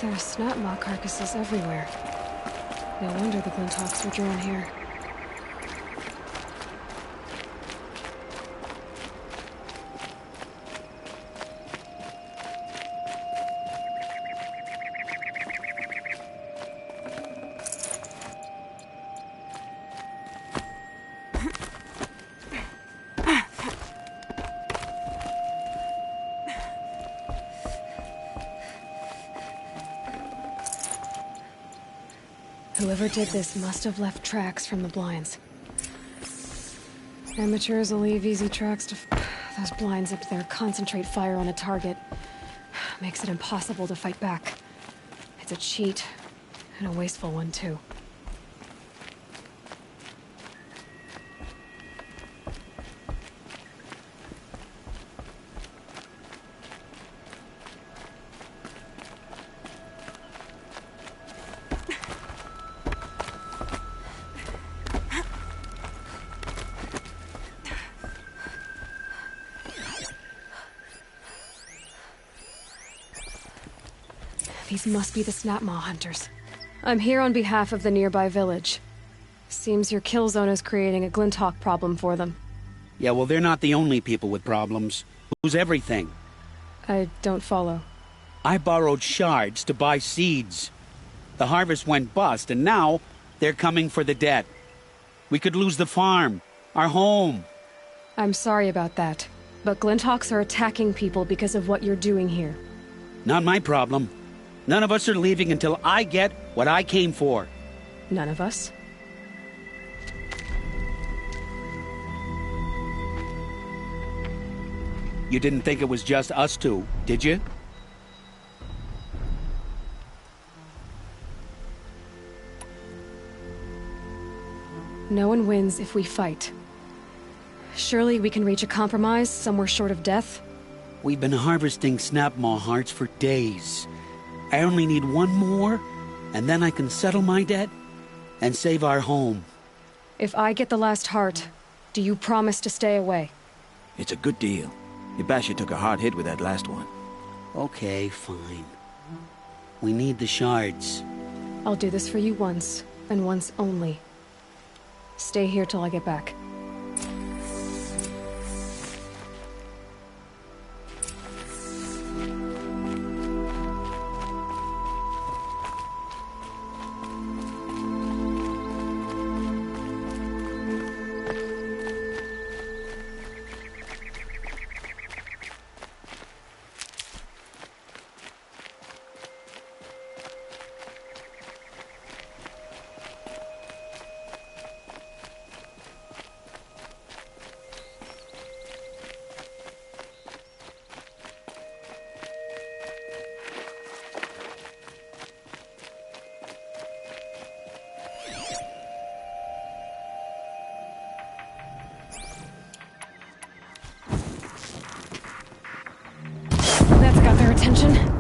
S1: There are snap maw carcasses everywhere. No wonder the Glinthawks were drawn here. Whoever did this must have left tracks from the blinds. Amateurs will leave easy tracks to... Those blinds up there concentrate fire on a target. Makes it impossible to fight back. It's a cheat, and a wasteful one, too. These must be the Snapmaw hunters. I'm here on behalf of the nearby village. Seems your kill zone is creating a Glinthawk problem for them.
S19: Yeah, well, they're not the only people with problems. Lose everything.
S1: I don't follow.
S19: I borrowed shards to buy seeds. The harvest went bust, and now they're coming for the debt. We could lose the farm, our home.
S1: I'm sorry about that, but Glinthawks are attacking people because of what you're doing here.
S19: Not my problem. None of us are leaving until I get what I came for.
S1: None of us?
S19: You didn't think it was just us two, did you?
S1: No one wins if we fight. Surely we can reach a compromise somewhere short of death?
S19: We've been harvesting Snapmaw hearts for days. I only need one more, and then I can settle my debt and save our home.
S1: If I get the last heart, do you promise to stay away?
S20: It's a good deal. Ibasha took a hard hit with that last one.
S19: Okay, fine. We need the shards.
S1: I'll do this for you once, and once only. Stay here till I get back. That's got their attention.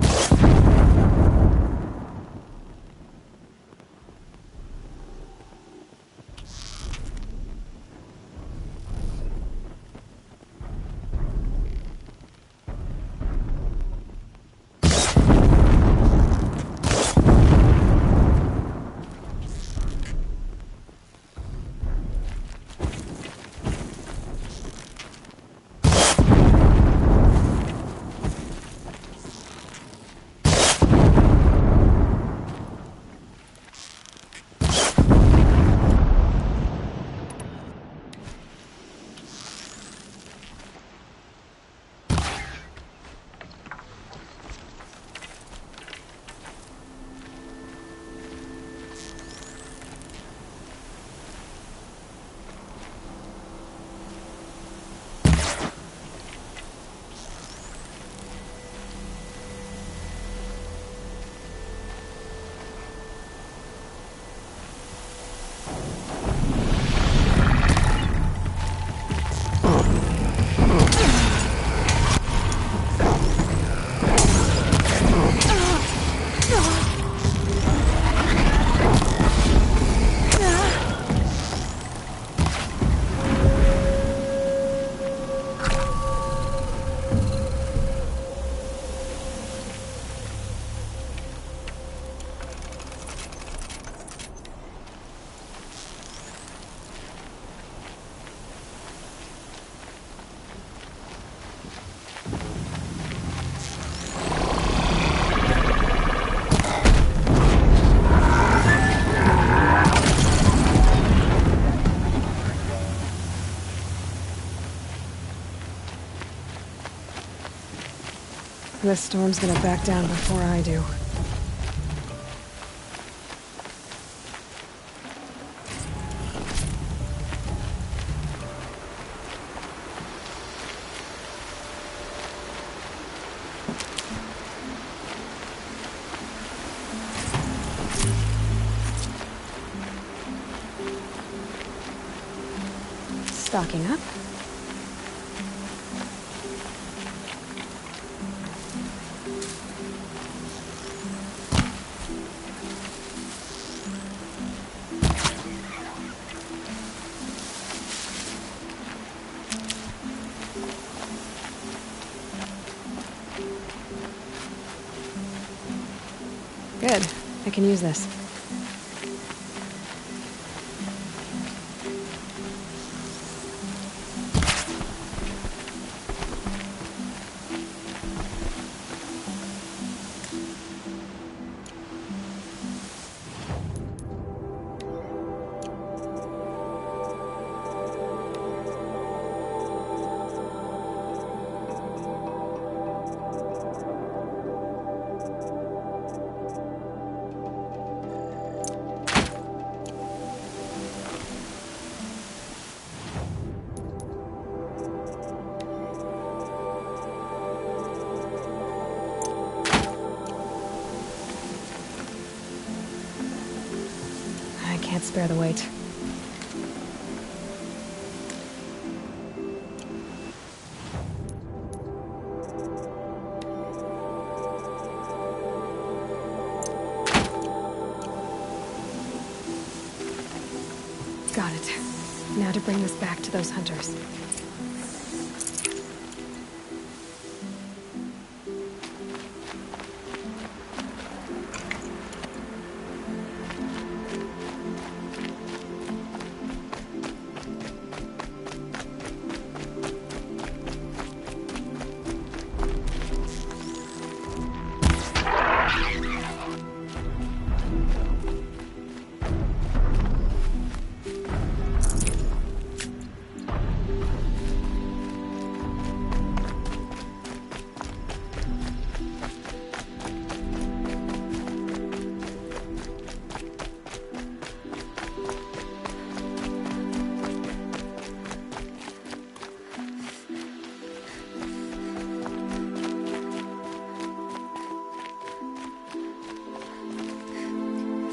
S1: This storm's gonna back down before I do. Stocking up. Good. I can use this. I can't spare the weight. Got it. Now to bring this back to those hunters.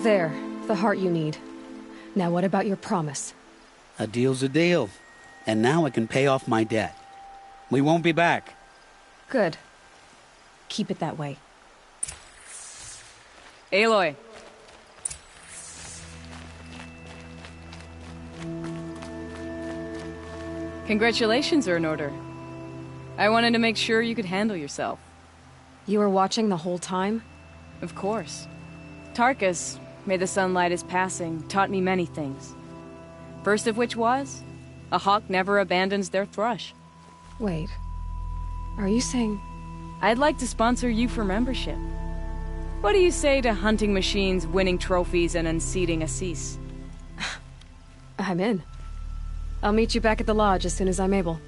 S1: There, the heart you need. Now what about your promise?
S19: A deal's a deal. And now I can pay off my debt. We won't be back.
S1: Good. Keep it that way.
S17: Aloy. Congratulations are in order. I wanted to make sure you could handle yourself.
S1: You were watching the whole time?
S17: Of course. Tarkus, may the sunlight is passing, taught me many things. First of which was, a hawk never abandons their thrush.
S1: Wait. Are you saying...
S17: I'd like to sponsor you for membership. What do you say to hunting machines, winning trophies, and unseating Assis?
S1: I'm in. I'll meet you back at the lodge as soon as I'm able.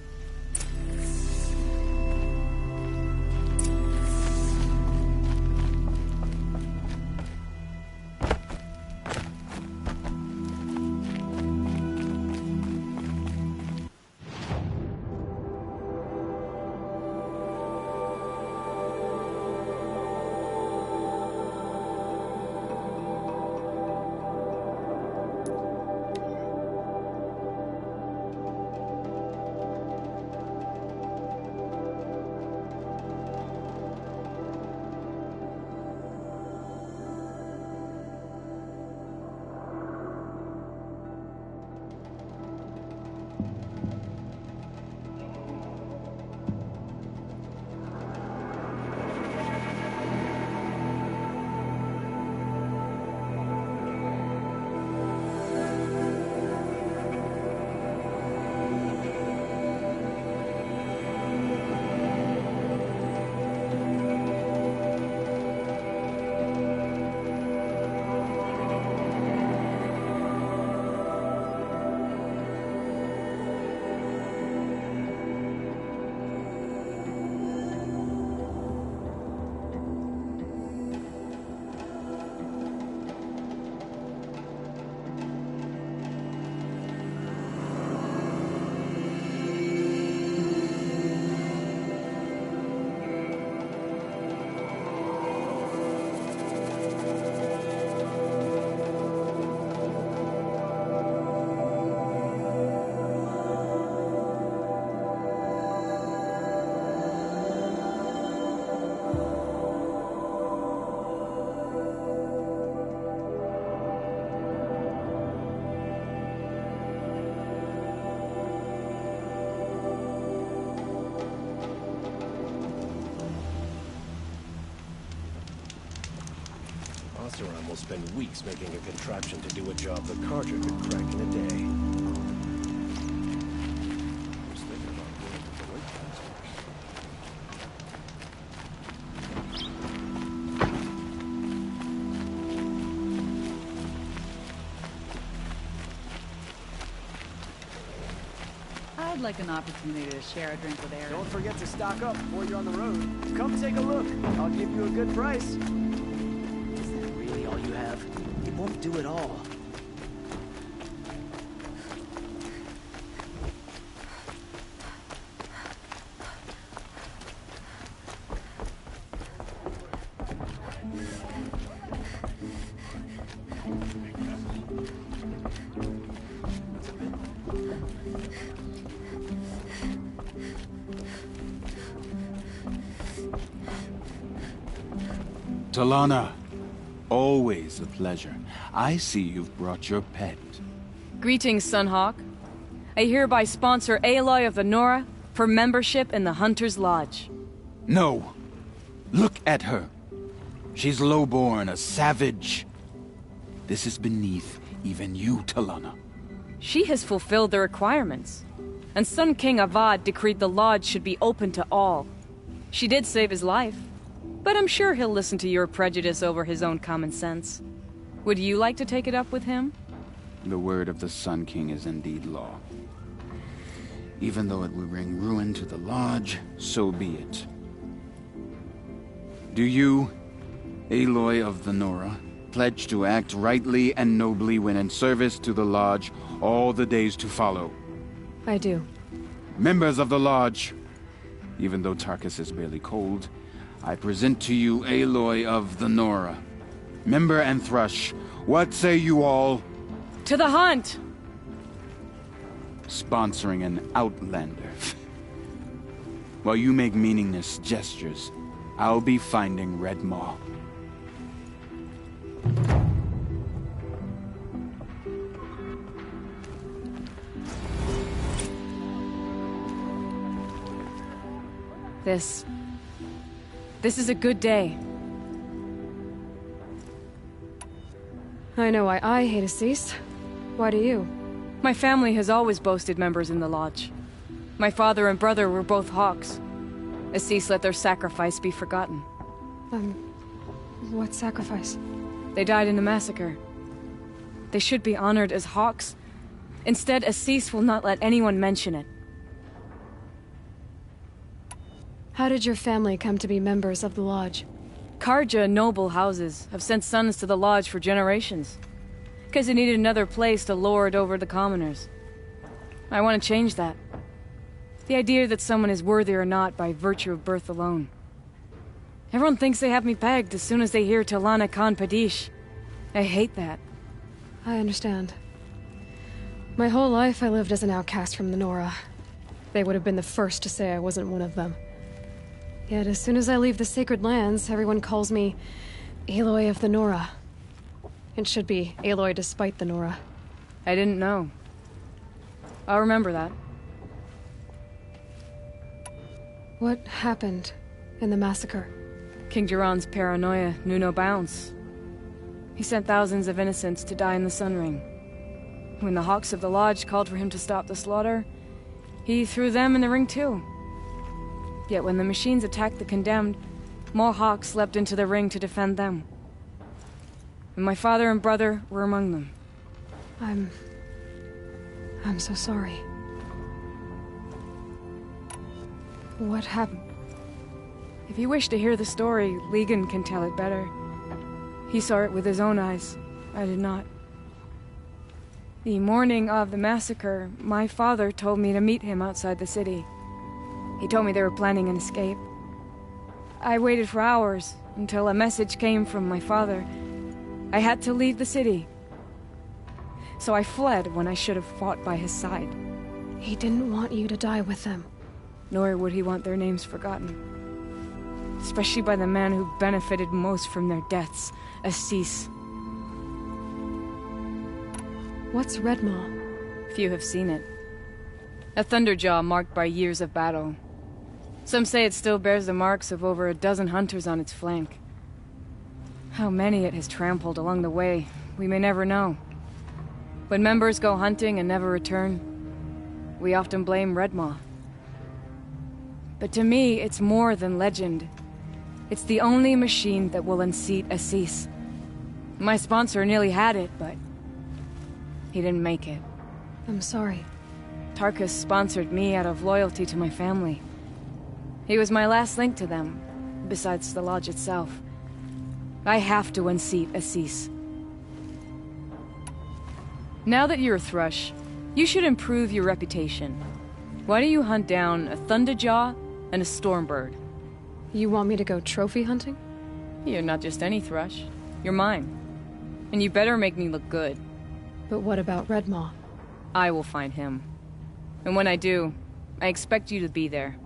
S13: Oseram will spend weeks making a contraption to do a job the Carter could crack in a day. I was thinking about going to the White
S15: I'd like an opportunity to share a drink with Aaron.
S14: Don't forget to stock up before you're on the road. Come take a look. I'll give you a good price.
S20: It won't do it all.
S16: Talana, always a pleasure. I see you've brought your pet.
S17: Greetings, Sunhawk. I hereby sponsor Aloy of the Nora for membership in the Hunter's Lodge.
S16: No. Look at her. She's lowborn, a savage. This is beneath even you, Talana.
S17: She has fulfilled the requirements. And Sun King Avad decreed the lodge should be open to all. She did save his life. But I'm sure he'll listen to your prejudice over his own common sense. Would you like to take it up with him?
S16: The word of the Sun King is indeed law. Even though it will bring ruin to the Lodge, so be it. Do you, Aloy of the Nora, pledge to act rightly and nobly when in service to the Lodge all the days to follow?
S1: I do.
S16: Members of the Lodge, even though Tarkus is barely cold, I present to you Aloy of the Nora. Member and Thrush, what say you all?
S17: To the hunt!
S16: Sponsoring an outlander. While you make meaningless gestures, I'll be finding Red Maw.
S17: This is a good day.
S1: I know why I hate Assis. Why do you?
S17: My family has always boasted members in the Lodge. My father and brother were both Hawks. Assis let their sacrifice be forgotten.
S1: What sacrifice?
S17: They died in the massacre. They should be honored as Hawks. Instead, Assis will not let anyone mention it.
S1: How did your family come to be members of the Lodge?
S17: Karja noble houses have sent sons to the Lodge for generations. Because they needed another place to lord over the commoners. I want to change that. The idea that someone is worthy or not by virtue of birth alone. Everyone thinks they have me pegged as soon as they hear Talana Khan Padish. I hate that.
S1: I understand. My whole life I lived as an outcast from the Nora. They would have been the first to say I wasn't one of them. Yet as soon as I leave the sacred lands, everyone calls me Aloy of the Nora. It should be Aloy despite the Nora.
S17: I didn't know. I'll remember that.
S1: What happened in the massacre?
S17: King Jiran's paranoia knew no bounds. He sent thousands of innocents to die in the Sun Ring. When the Hawks of the Lodge called for him to stop the slaughter, he threw them in the ring too. Yet when the machines attacked the condemned, more Hawks leapt into the ring to defend them. And my father and brother were among them.
S1: I'm so sorry. What happened?
S17: If you wish to hear the story, Legan can tell it better. He saw it with his own eyes. I did not. The morning of the massacre, my father told me to meet him outside the city. He told me they were planning an escape. I waited for hours until a message came from my father. I had to leave the city. So I fled when I should have fought by his side.
S1: He didn't want you to die with them.
S17: Nor would he want their names forgotten. Especially by the man who benefited most from their deaths, Assis.
S1: What's Red Maw?
S17: Few have seen it. A thunderjaw marked by years of battle. Some say it still bears the marks of over a dozen hunters on its flank. How many it has trampled along the way, we may never know. When members go hunting and never return, we often blame Red Maw. But to me, it's more than legend. It's the only machine that will unseat Assis. My sponsor nearly had it, but he didn't make it.
S1: I'm sorry.
S17: Tarkus sponsored me out of loyalty to my family. He was my last link to them, besides the Lodge itself. I have to unseat Assis. Now that you're a Thrush, you should improve your reputation. Why don't you hunt down a Thunderjaw and a Stormbird?
S1: You want me to go trophy hunting?
S17: You're not just any Thrush. You're mine. And you better make me look good.
S1: But what about Red Maw?
S17: I will find him. And when I do, I expect you to be there.